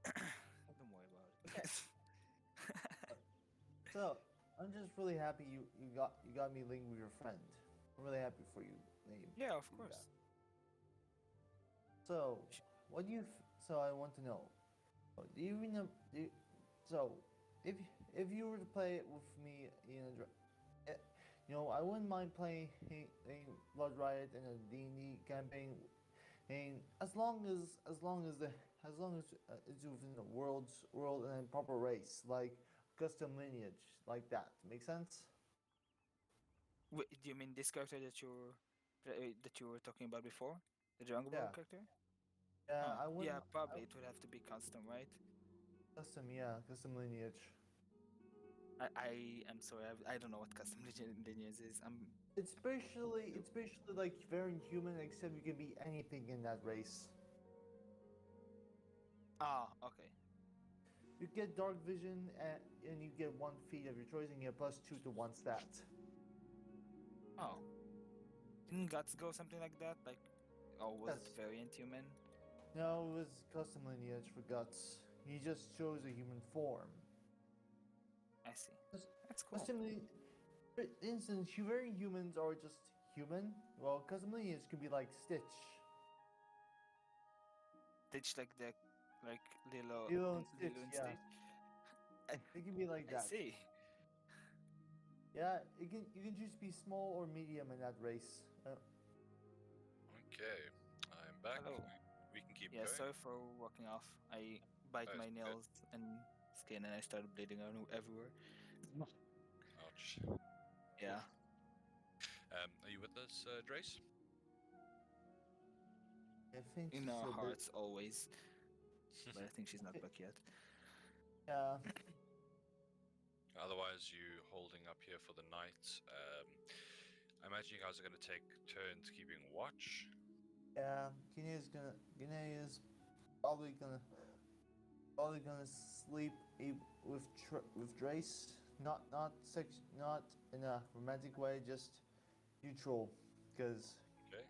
Don't worry about
Okay.
it.
So, I'm just really happy you got me linked with your friend. I'm really happy for you, Nate.
Yeah, of
You
course.
got- So, what do you? So I want to know. Do you even know? So, if if you were to play it with me I wouldn't mind playing a Blood Riot in a D&D campaign, and as long as it's within the world and a proper race, like custom lineage, like that. Make sense?
Wait, do you mean this character that you were talking about before? The Dragon Ball
Yeah,
character?
yeah.
Oh,
I wouldn't.
yeah, probably it would have to be custom, right?
Custom lineage.
I am sorry, I don't know what custom lineage is.
It's basically like very human, except you can be anything in that race.
Okay.
You get dark vision, and you get 1 feet of your choice, and you get +2 to one stat.
Oh, didn't Guts go something like that? Like, oh, was it
Yes.
variant human?
No, it was custom lineage for guts. He just chose a human form.
I see.
Cus-
That's cool.
Custom lineage, for instance, very humans are just human. Well, custom lineage can be like Stitch.
Stitch like the like
Lilo and Stitch,
Lilo and
yeah.
Stitch. I,
It can be like
I
that.
see.
Yeah, you can just be small or medium in that race.
Okay, I'm back.
Hello.
We can keep
Yeah,
going.
sorry for walking off. I bite
Oh,
my
it's good.
nails and skin, and I started bleeding everywhere.
Ouch.
Yeah.
Are you with us, Drace?
I think
In
she's
our
still
hearts always, but I think she's not back yet.
Yeah.
Otherwise, you holding up here for the night. I imagine you guys are going to take turns keeping watch.
Yeah, Guinea is probably gonna sleep with Drace. Not in a romantic way, just neutral, because
Okay.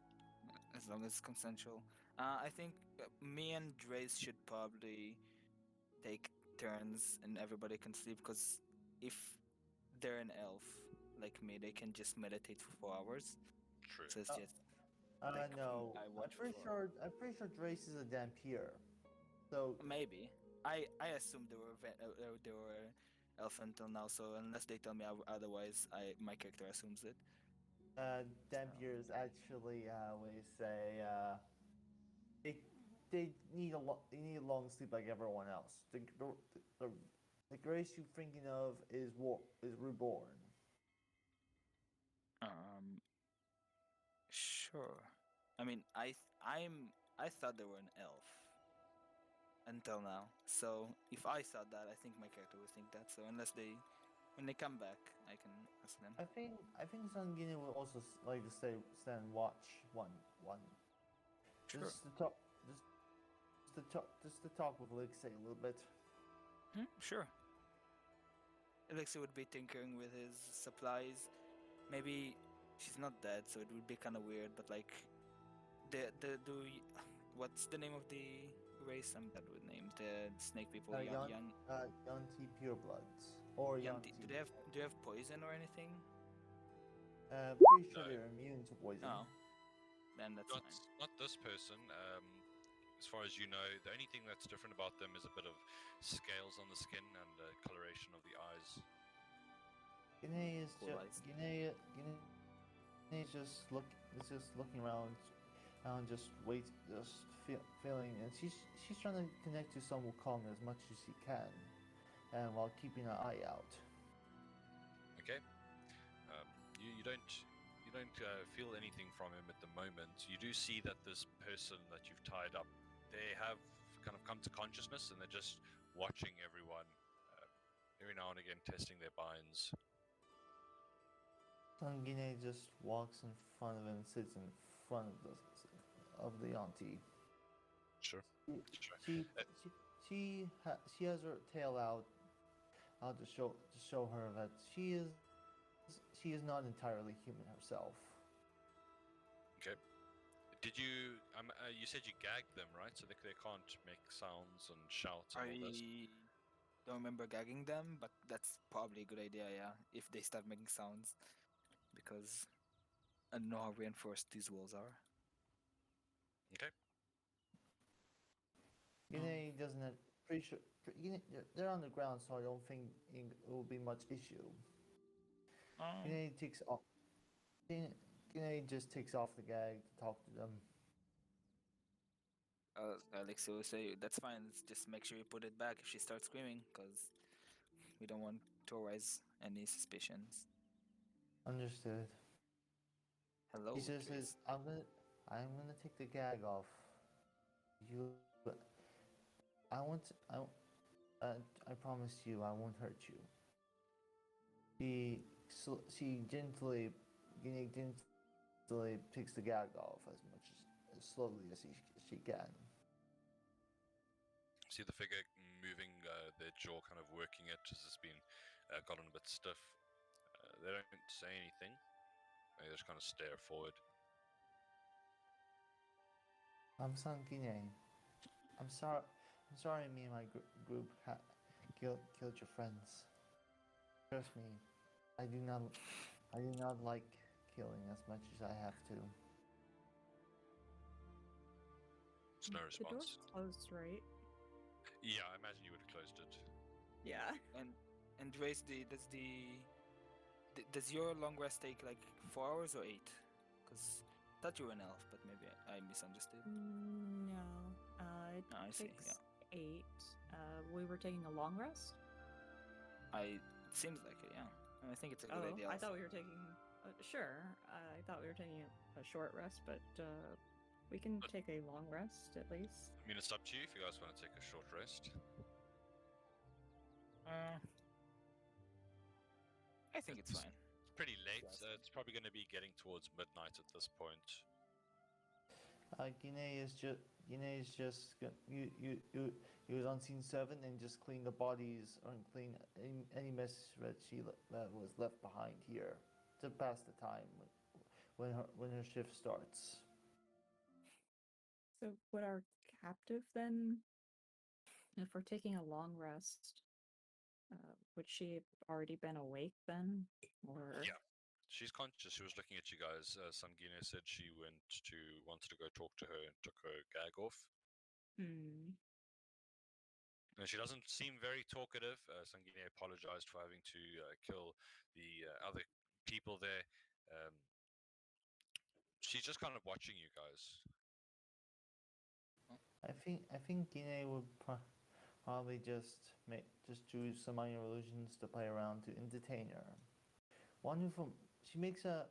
As long as it's consensual. I think me and Drace should probably take turns and everybody can sleep, because if they're an elf like me, they can just meditate for 4 hours.
True.
So it's just like
no,
I watch for 4 hours.
I'm pretty sure Drace is a Dampier. So
Maybe. I assume they were elf until now. So unless they tell me otherwise, my character assumes it.
Dampier is actually we say they they need they need a long sleep like everyone else. The Grace you're thinking of is reborn.
Um, sure. I mean, I thought they were an elf until now. So if I thought that, I think my character would think that. So when they come back, I can ask them.
I think Sangini will also like to stand watch one.
Sure.
Just to talk with Lixie a little bit.
Sure. Alexei would be tinkering with his supplies. Maybe she's not dead, so it would be kind of weird. But like, what's the name of the race? I'm bad with names. The snake people,
Yanti purebloods or Yanti.
Do they have poison or anything?
Pretty sure
No.
they're immune to poison.
No. Then that's fine.
Not this person. As far as you know, the only thing that's different about them is a bit of scales on the skin and the coloration of the eyes.
Guinea is
Cool
just
eyes.
Guinea is just looking around, and just feeling, and she's trying to connect to some Wukong as much as she can, and while keeping an eye out.
Okay. You don't feel anything from him at the moment. You do see that this person that you've tied up, they have kind of come to consciousness and they're just watching everyone, every now and again testing their binds.
Sangine just walks in front of him, sits in front of the auntie.
Sure.
She she has her tail out to show her that she is not entirely human herself.
Okay. Did you? You said you gagged them, right? So they can't make sounds and shout and all this.
I don't remember gagging them, but that's probably a good idea, yeah, if they start making sounds. Because I don't know how reinforced these walls are.
Okay.
Gine doesn't have, pretty sure they're on the ground, so I don't think it will be much issue. Gine takes off. Gine just takes off the gag to talk to them.
Alex will say, that's fine, just make sure you put it back if she starts screaming, because we don't want to arise any suspicions.
Understood.
Hello,
He just says,
Trace.
I'm gonna take the gag off. You, I want, I promise you, I won't hurt you. She gently, gently takes the gag off as slowly as she can.
See the figure moving, their jaw kind of working it as it's been gotten a bit stiff. They don't say anything. They just kind of stare forward.
I'm Sankine. I'm sorry. I'm sorry. Me and my group killed your friends. Trust me. I do not. I do not like killing as much as I have to.
It's no
The door's
response.
closed, right?
Yeah, I imagine you would have closed it.
Yeah.
And Trace, does your long rest take like 4 hours or 8? Because I thought you were an elf, but maybe I misunderstood.
No. It
I see,
takes 8. We were taking a long rest?
It seems like it, yeah. And I think it's a good idea.
I thought we were taking... sure. I thought we were taking a short rest, but we can take a long rest at least.
I mean, it's up to you if you guys want to take a short rest.
I think it's fine.
It's pretty late. It's probably going to be getting towards midnight at this point.
Gine is just he was on scene 7 and just clean the bodies or clean any mess that was left behind here to pass the time when her shift starts.
So would our captive then, if we're taking a long rest, would she have already been awake then? Or
Yeah. She's conscious. She was looking at you guys. Sangine said she wanted to go talk to her and took her gag off.
Hmm.
And she doesn't seem very talkative. Sangine apologized for having to kill the other people there. She's just kind of watching you guys.
I think Gine would probably just choose some minor illusions to play around to entertain her. She makes a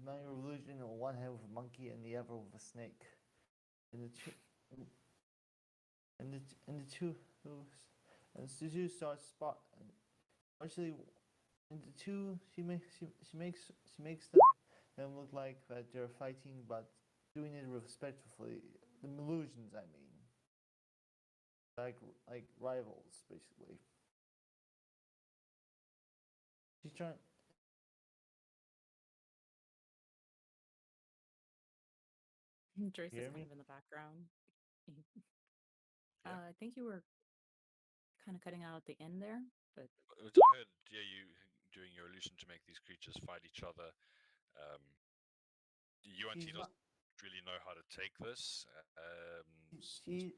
minor illusion of one head with a monkey and the other with a snake, and the two start spot. Actually, and the two she makes them look like that they're fighting, but doing it respectfully. The illusions, I mean, like rivals, basically. She's trying.
Trace is
Hear
kind
me?
of in the background.
Yeah.
I think you were kind of cutting out at the end there, but
I heard you doing your illusion to make these creatures fight each other. UNT doesn't really know how to take this.
She's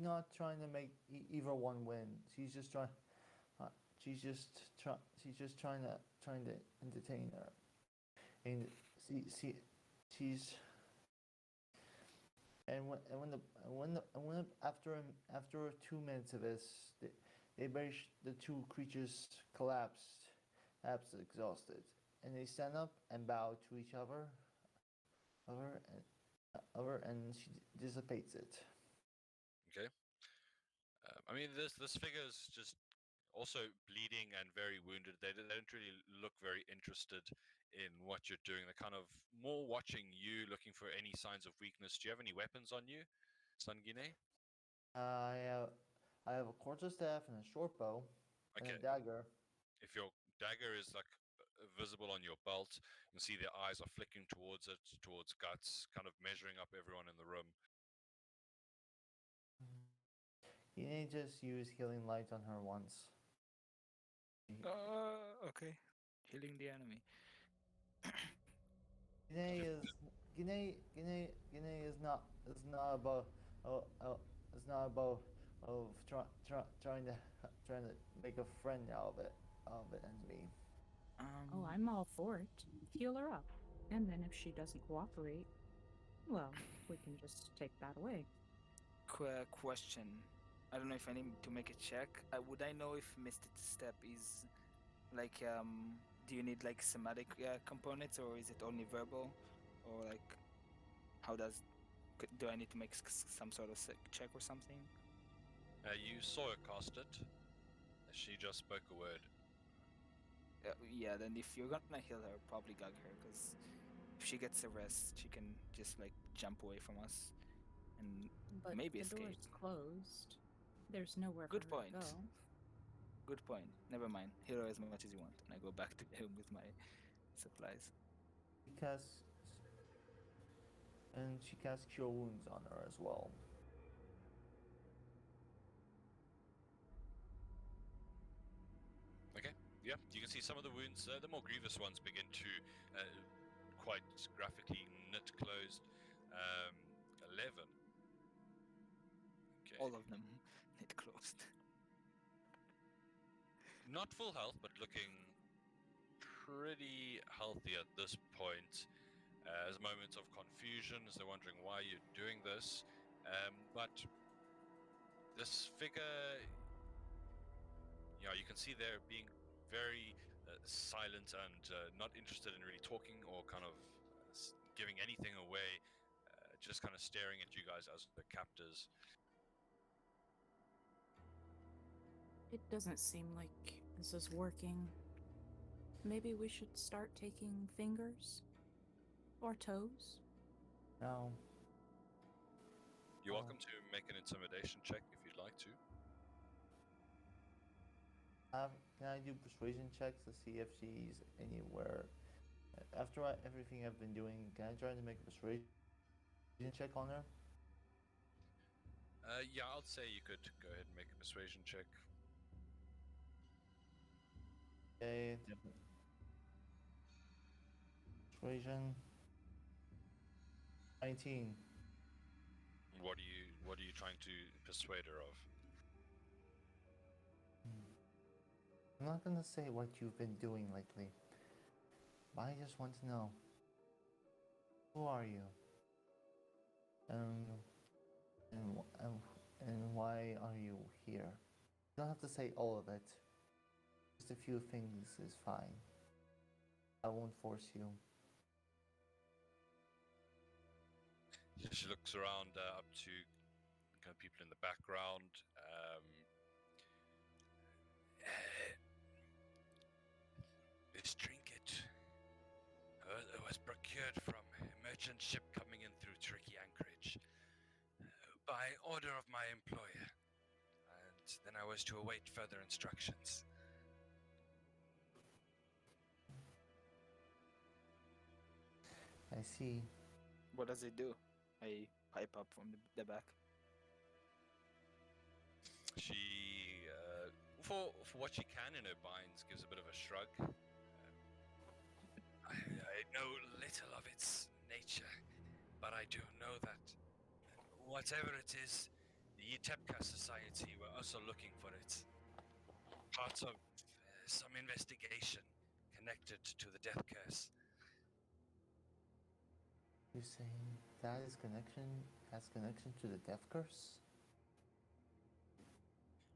not trying to make either one win. She's just trying. She's just trying to entertain her, and she's. And after 2 minutes of this, the two creatures collapsed perhaps exhausted, and they stand up and bow to each other, and she dissipates it.
Okay. I mean, this figure is just also bleeding and very wounded. They don't really look very interested in what you're doing. They're kind of more watching you, looking for any signs of weakness. Do you have any weapons on you, Sangine?
I have a quarterstaff and a short bow and a
Okay.
dagger.
If your dagger is like visible on your belt, you can see their eyes are flicking towards it, towards Guts, kind of measuring up everyone in the room.
You need to just use healing light on her once.
Okay. Healing the enemy.
Guinea is Guinea is not about is not about of trying to make a friend out of an enemy.
Oh, I'm all for it. Heal her up. And then if she doesn't cooperate, well, we can just take that away.
Question. I don't know if I need to make a check. Would I know if Misty Step is like do you need like somatic components, or is it only verbal, or like how do I need to make some sort of check or something?
You saw her cast it. She just spoke a word.
Yeah, then if you're gonna heal her, probably gag her, because if she gets a rest, she can just like jump away from us and
But
maybe
the
escape.
door's closed. There's nowhere
Good
for her
point.
to go.
Good point. Never mind. Heal her as much as you want, and I go back to him with my supplies.
Because and she casts cure wounds on her as well.
Okay. Yeah, you can see some of the wounds, the more grievous ones, begin to quite graphically knit closed. 11. Okay.
All of them knit closed.
Not full health, but looking pretty healthy at this point. There's moments of confusion as they're wondering why you're doing this. But this figure, you can see they're being very silent and not interested in really talking or kind of giving anything away, just kind of staring at you guys as the captors.
It doesn't seem like this is working. Maybe we should start taking fingers or toes.
Now,
You're
Oh.
welcome to make an intimidation check if you'd like to.
can I do persuasion checks to see if she's anywhere? After everything I've been doing, can I try to make a persuasion check on her?
Yeah, I'll say you could go ahead and make a persuasion check.
Okay. Persuasion. 19.
What are you trying to persuade her of?
I'm not gonna say what you've been doing lately, but I just want to know. Who are you? Um, and, and, and why are you here? You don't have to say all of it. Just a few things is fine. I won't force you.
She looks around up to kind of people in the background. This trinket was procured from a merchant ship coming in through tricky anchorage by order of my employer, and then I was to await further instructions.
I see.
What does it do? I pipe up from the back.
She, for what she can in her binds, gives a bit of a shrug. I know little of its nature, but I do know that whatever it is, the Ytepka Society were also looking for it. Part of some investigation connected to the death curse.
You're saying that has connection to the death curse?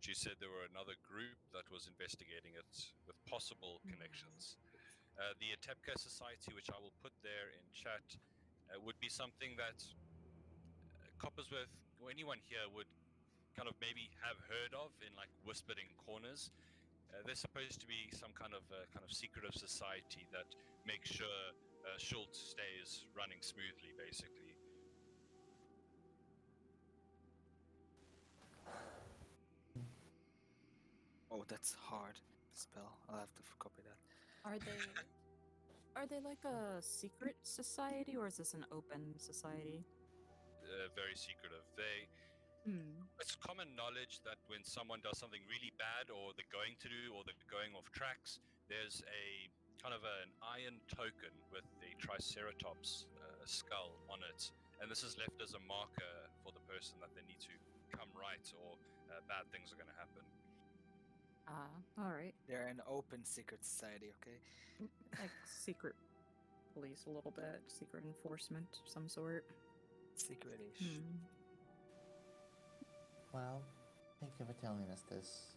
She said there were another group that was investigating it with possible connections. The Atepka Society, which I will put there in chat, would be something that Coppersworth or anyone here would kind of maybe have heard of in like whispered in corners. They're supposed to be some kind of secretive society that makes sure Schultz stays running smoothly, basically.
Oh, that's hard to spell. I'll have to copy that.
Are they like a secret society, or is this an open society?
Very secretive.
Hmm.
It's common knowledge that when someone does something really bad, or they're going to do, or they're going off tracks, there's a kind of an iron token with a triceratops skull on it, and this is left as a marker for the person that they need to come right, or bad things are going to happen.
All right.
They're an open secret society, okay?
Like secret police, a little bit, secret enforcement of some sort.
Secret-ish.
Well, thank you for telling us this.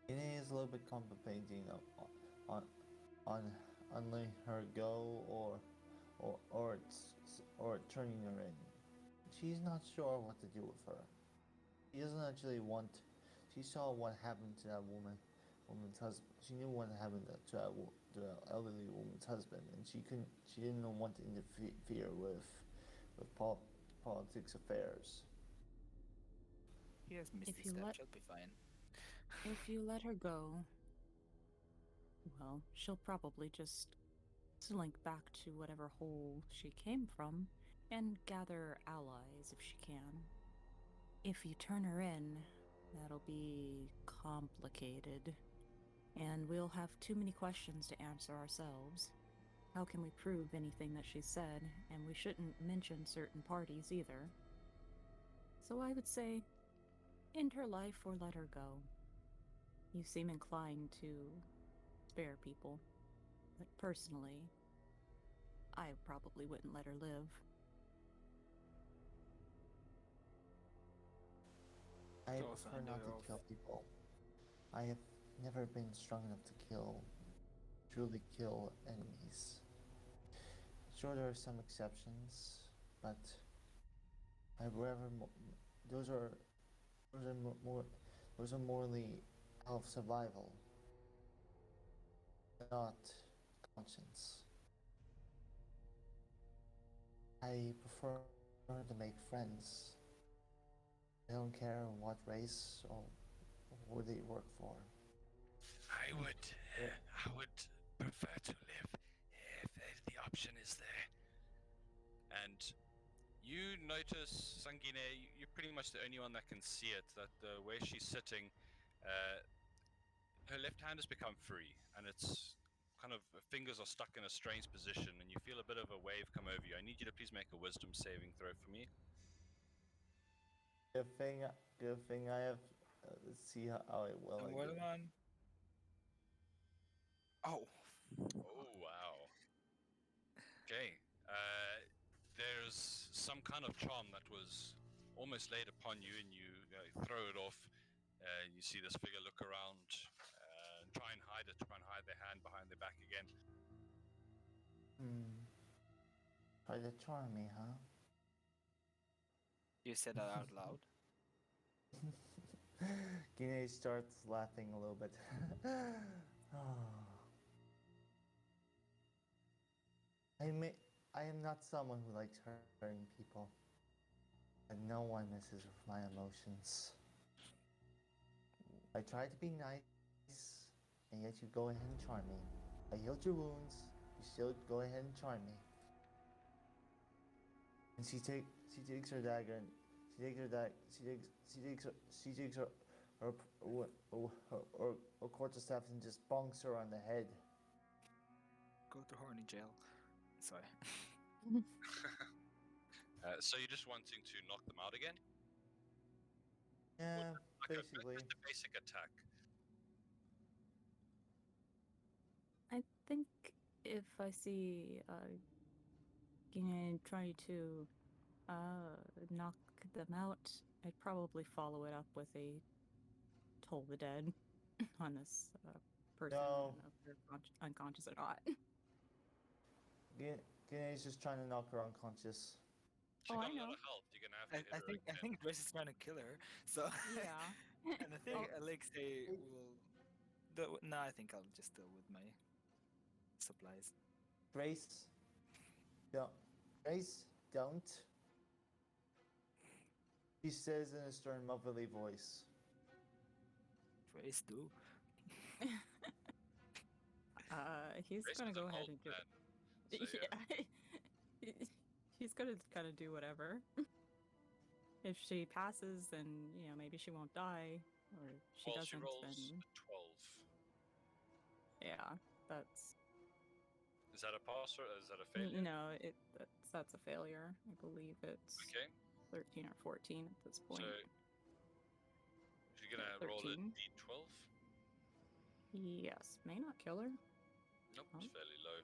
It is a little bit complicating on letting her go or turning her in. She's not sure what to do with her. She doesn't actually want. She saw what happened to that woman's husband. She knew what happened to the elderly woman's husband, and she couldn't. She didn't want to interfere with politics affairs.
He has Misty
If you
Step,
let-
she'll be fine.
If you let her go, well, she'll probably just slink back to whatever hole she came from and gather allies if she can. If you turn her in, that'll be complicated, and we'll have too many questions to answer ourselves. How can we prove anything that she said? And we shouldn't mention certain parties either. So I would say, end her life or let her go. You seem inclined to spare people, but personally, I probably wouldn't let her live.
I
Those
prefer
under
not to
oath.
kill people. I have never been strong enough to truly kill enemies. Sure, there are some exceptions, but those are morally out of survival, not conscience. I prefer to make friends. I don't care what race or who they work for.
I would prefer to live if the option is there. And you notice, Sangine, you're pretty much the only one that can see it, that where she's sitting, her left hand has become free, and it's kind of, her fingers are stuck in a strange position, and you feel a bit of a wave come over you. I need you to please make a wisdom saving throw for me.
Good thing I have. Let's see how well I
Well,
do.
one. Oh.
Oh, wow. Okay. There's some kind of charm that was almost laid upon you, and you throw it off. You see this figure look around and try and hide their hand behind their back again.
Try to charm me, huh?
You said that out loud?
Gine starts laughing a little bit. I am not someone who likes hurting people, but no one messes with my emotions. I try to be nice, and yet you go ahead and charm me. I healed your wounds, you still go ahead and charm me. And she takes her dagger and she takes her quarterstaff and just bonks her on the head.
Go to horny jail. Sorry.
So you're just wanting to knock them out again?
Yeah,
Like
basically.
just a basic attack.
I think if I see Gine try to Knock them out. I'd probably follow it up with a toll the dead on this person.
No.
I don't know if they're unconscious or not.
Guinea's just trying to knock her unconscious.
She
Oh,
got
I
a lot
know.
of health. You're gonna have to hit
I
her
think
again.
Grace is trying to kill her. So
Yeah.
and I think Alexei will. No, I think I'll just deal with my supplies.
Grace, don't. Grace, don't. He says in a stern, motherly voice.
Grace, do.
He's
Grace
gonna
is
go
an
ahead
old
and do
man, so
yeah. He's gonna kind of do whatever. If she passes, then maybe she won't die, or if she
Well,
doesn't.
she rolls
Then
a 12.
yeah, that's
Is that a pass or is that a failure?
no. That's a failure. I believe it's
Okay,
13 or 14 at this point.
so you're gonna roll a
13.
d12.
Yes, may not kill her.
Nope,
Oh.
it's fairly low.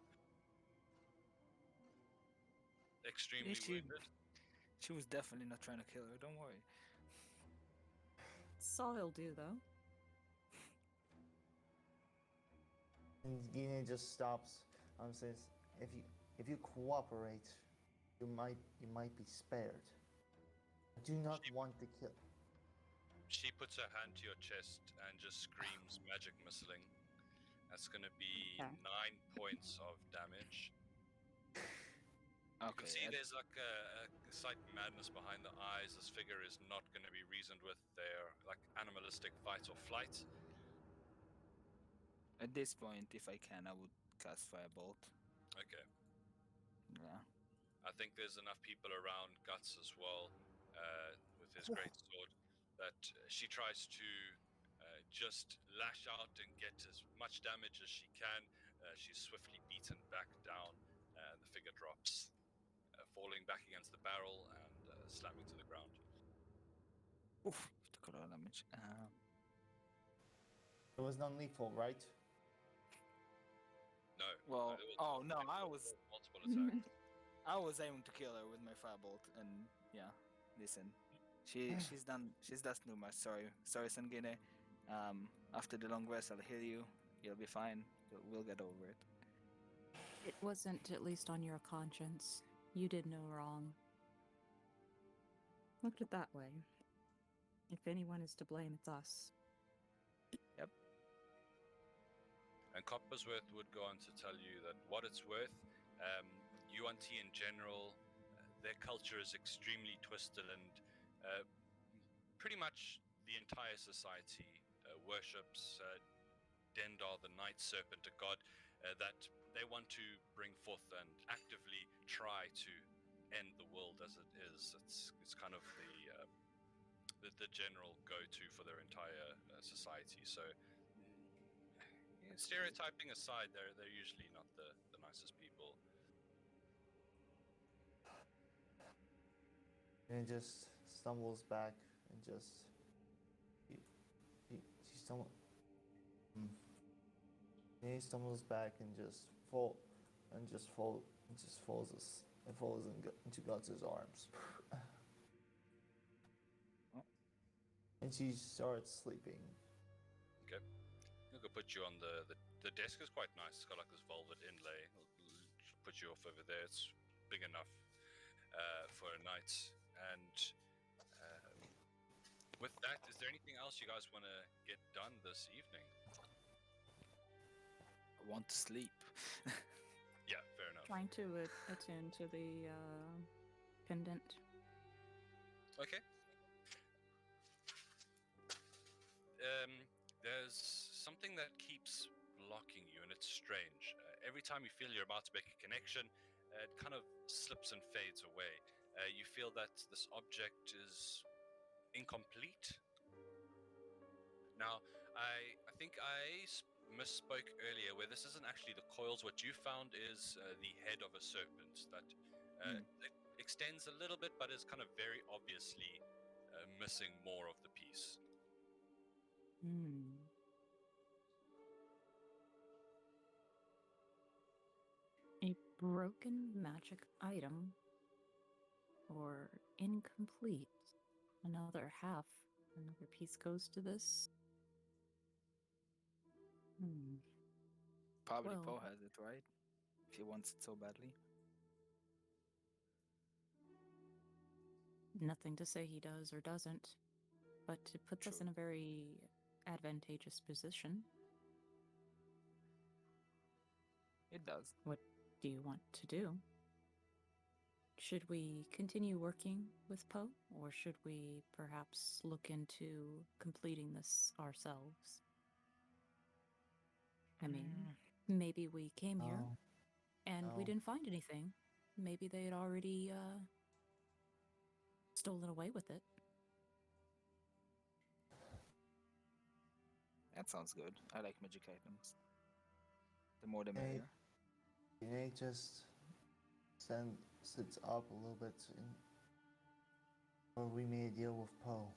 Extremely wounded.
She was definitely not trying to kill her. Don't worry.
That's all he'll do, though.
And Guinea just stops. Says, if you cooperate, you might be spared. I do not want to kill.
She puts her hand to your chest and just screams magic missiling. That's gonna be
Okay.
9 points of damage. You
Okay.
can see there's like a slight madness behind the eyes. This figure is not going to be reasoned with. They're like animalistic fight or flight.
At this point, if I can, I would cast Firebolt.
Okay.
Yeah.
I think there's enough people around Guts as well, with his great sword, that she tries to just lash out and get as much damage as she can. She's swiftly beaten back down, and the figure drops, falling back against the barrel and slamming to the ground.
Oof, took a lot of damage.
It was non-lethal, right?
No.
Well,
it was
oh no, I was
multiple attacks.
I was aiming to kill her with my Firebolt, and yeah, listen, she's done too much. Sorry, Sangine. After the long rest, I'll heal you. You'll be fine. We'll get over it.
It wasn't at least on your conscience. You did no wrong. Look at it that way. If anyone is to blame, it's us.
Yep.
And Coppersworth would go on to tell you that what it's worth, UNT in general, their culture is extremely twisted, and pretty much the entire society worships Dendar, the night serpent, a god that they want to bring forth and actively try to end the world as it is. It's kind of the general go-to for their entire society. So, stereotyping aside, they're usually not the nicest people.
And he just stumbles back and just he stumbles back and falls into Guts' arms. And she starts sleeping.
Okay, I'm gonna put you on the desk. Is quite nice. It's got like this velvet inlay. I'll put you off over there. It's big enough for a night. And with that, is there anything else you guys want to get done this evening?
I want to sleep.
Yeah, fair enough.
Trying to attune to the pendant.
Okay. There's something that keeps blocking you, and it's strange. Every time you feel you're about to make a connection, it kind of slips and fades away. You feel that this object is incomplete. Now, I think I misspoke earlier, where this isn't actually the coils. What you found is the head of a serpent that it extends a little bit, but is kind of very obviously missing more of the piece.
A broken magic item. or incomplete. Another half, another piece goes to this.
Probably
Well-
Poe has it, right? If he wants it so badly.
Nothing to say he does or doesn't, but it puts us
True.
in a very advantageous position.
It does.
What do you want to do? Should we continue working with Poe, or should we perhaps look into completing this ourselves? I mean, maybe we came here
No.
and we
No.
didn't find anything. Maybe they had already stolen away with it.
That sounds good. I like magic items. The more the
Hey.
merrier.
They just sits up a little bit or we made a deal with Poe.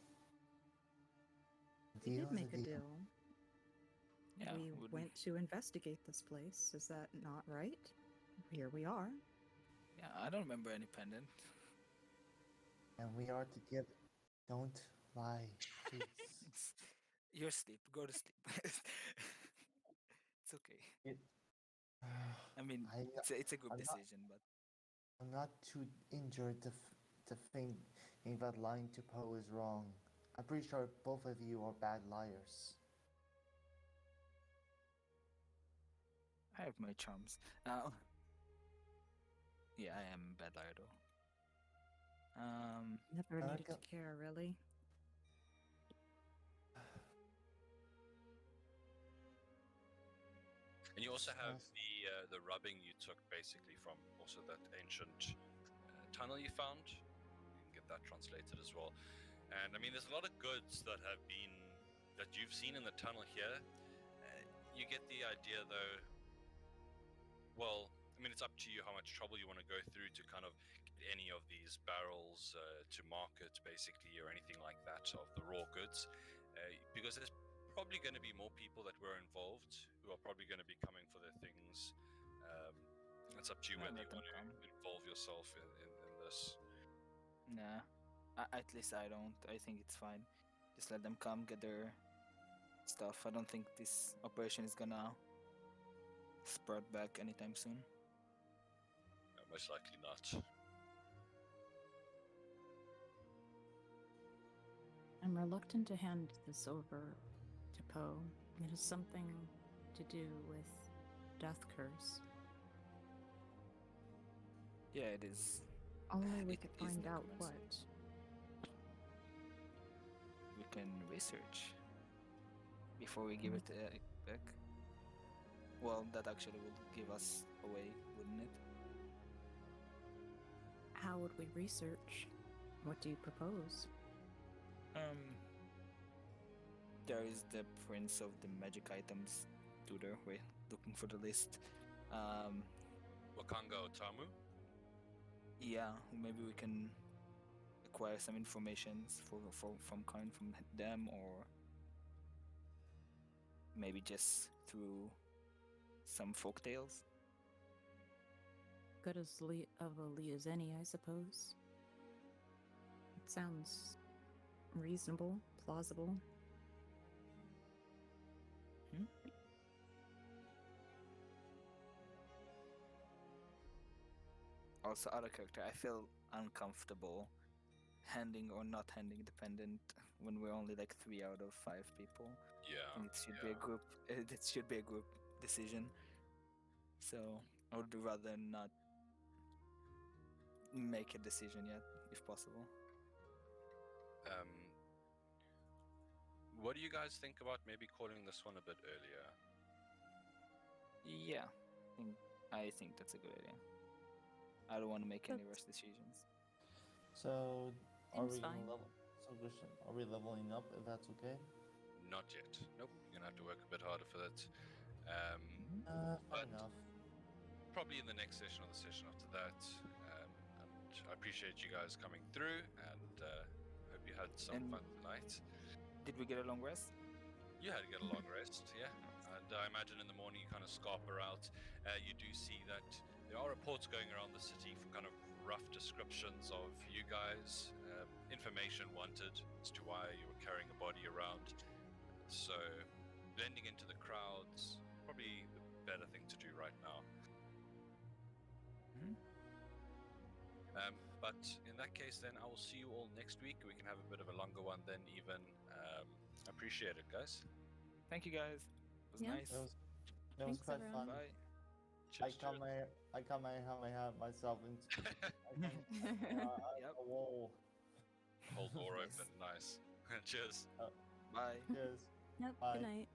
We
Deal
did
is
make a deal.
Yeah,
We
wouldn't-
went to investigate this place. Is that not right? Here we are.
Yeah, I don't remember any pendant.
And we are together. Don't lie, please.
You're asleep. Go to sleep. It's okay. I mean,
I-
it's a good
I'm not-
decision, but
I'm not too injured to think that lying to Poe is wrong. I'm pretty sure both of you are bad liars.
I have my charms. Yeah, I am a bad liar though.
Never
I
needed to
reckon-
care, really.
And you also have
Yes.
the rubbing you took basically from also that ancient tunnel you found. You can get that translated as well. And I mean, there's a lot of goods that have been that you've seen in the tunnel here. You get the idea, though. Well, I mean, it's up to you how much trouble you want to go through to kind of get any of these barrels to market, basically, or anything like that of the raw goods, because there's probably going to be more people that were involved who are probably going to be coming for their things. It's up to you
I'll
whether
let
you
them
want
come.
to involve yourself in this.
Nah. At least I don't. I think it's fine. Just let them come, get their stuff. I don't think this operation is gonna spread back anytime soon.
Most likely not.
I'm reluctant to hand this over to Poe. It has something to do with Death Curse.
Yeah, it is.
Only we
It
could
is
find out
necromancy.
what.
We can research before we give it back. Well, that actually would give us away, wouldn't it?
How would we research? What do you propose?
There is the Prince of the Magic Items tutor. We're looking for the list.
Wakanga Otamu?
Yeah, maybe we can acquire some information from them, or maybe just through some folk tales.
Good as of a Lee as any, I suppose. It sounds reasonable, plausible.
Also, other character, I feel uncomfortable handing or not handing the pendant when we're only like 3 out of 5 people.
Yeah.
I think it should be a group. It should be a group decision. So I would rather not make a decision yet, if possible.
What do you guys think about maybe calling this one a bit earlier?
Yeah, I think that's a good idea. I don't want to make any
That's-
rash decisions.
So, are
Seems
we
fine.
are we leveling up if that's okay?
Not yet. Nope. You're gonna have to work a bit harder for that.
Fair
But-
enough.
Probably in the next session or the session after that. And I appreciate you guys coming through, and hope you had some
And-
fun tonight.
Did we get a long rest?
You had to get a long rest, yeah. And I imagine in the morning you kind of scarper out. You do see that there are reports going around the city from kind of rough descriptions of you guys, information wanted as to why you were carrying a body around. So blending into the crowds, probably the better thing to do right now. But in that case, then I will see you all next week. We can have a bit of a longer one then even. Appreciate it, guys.
Thank you guys. It was
Yeah.
nice.
It was
Thanks,
quite
everyone.
fun.
Bye.
Cheers,
I can't have my hand myself into
Yep.
a wall.
Whole door
Nice.
open, nice. Cheers.
Bye.
Cheers.
Yep.
Bye.
Good night.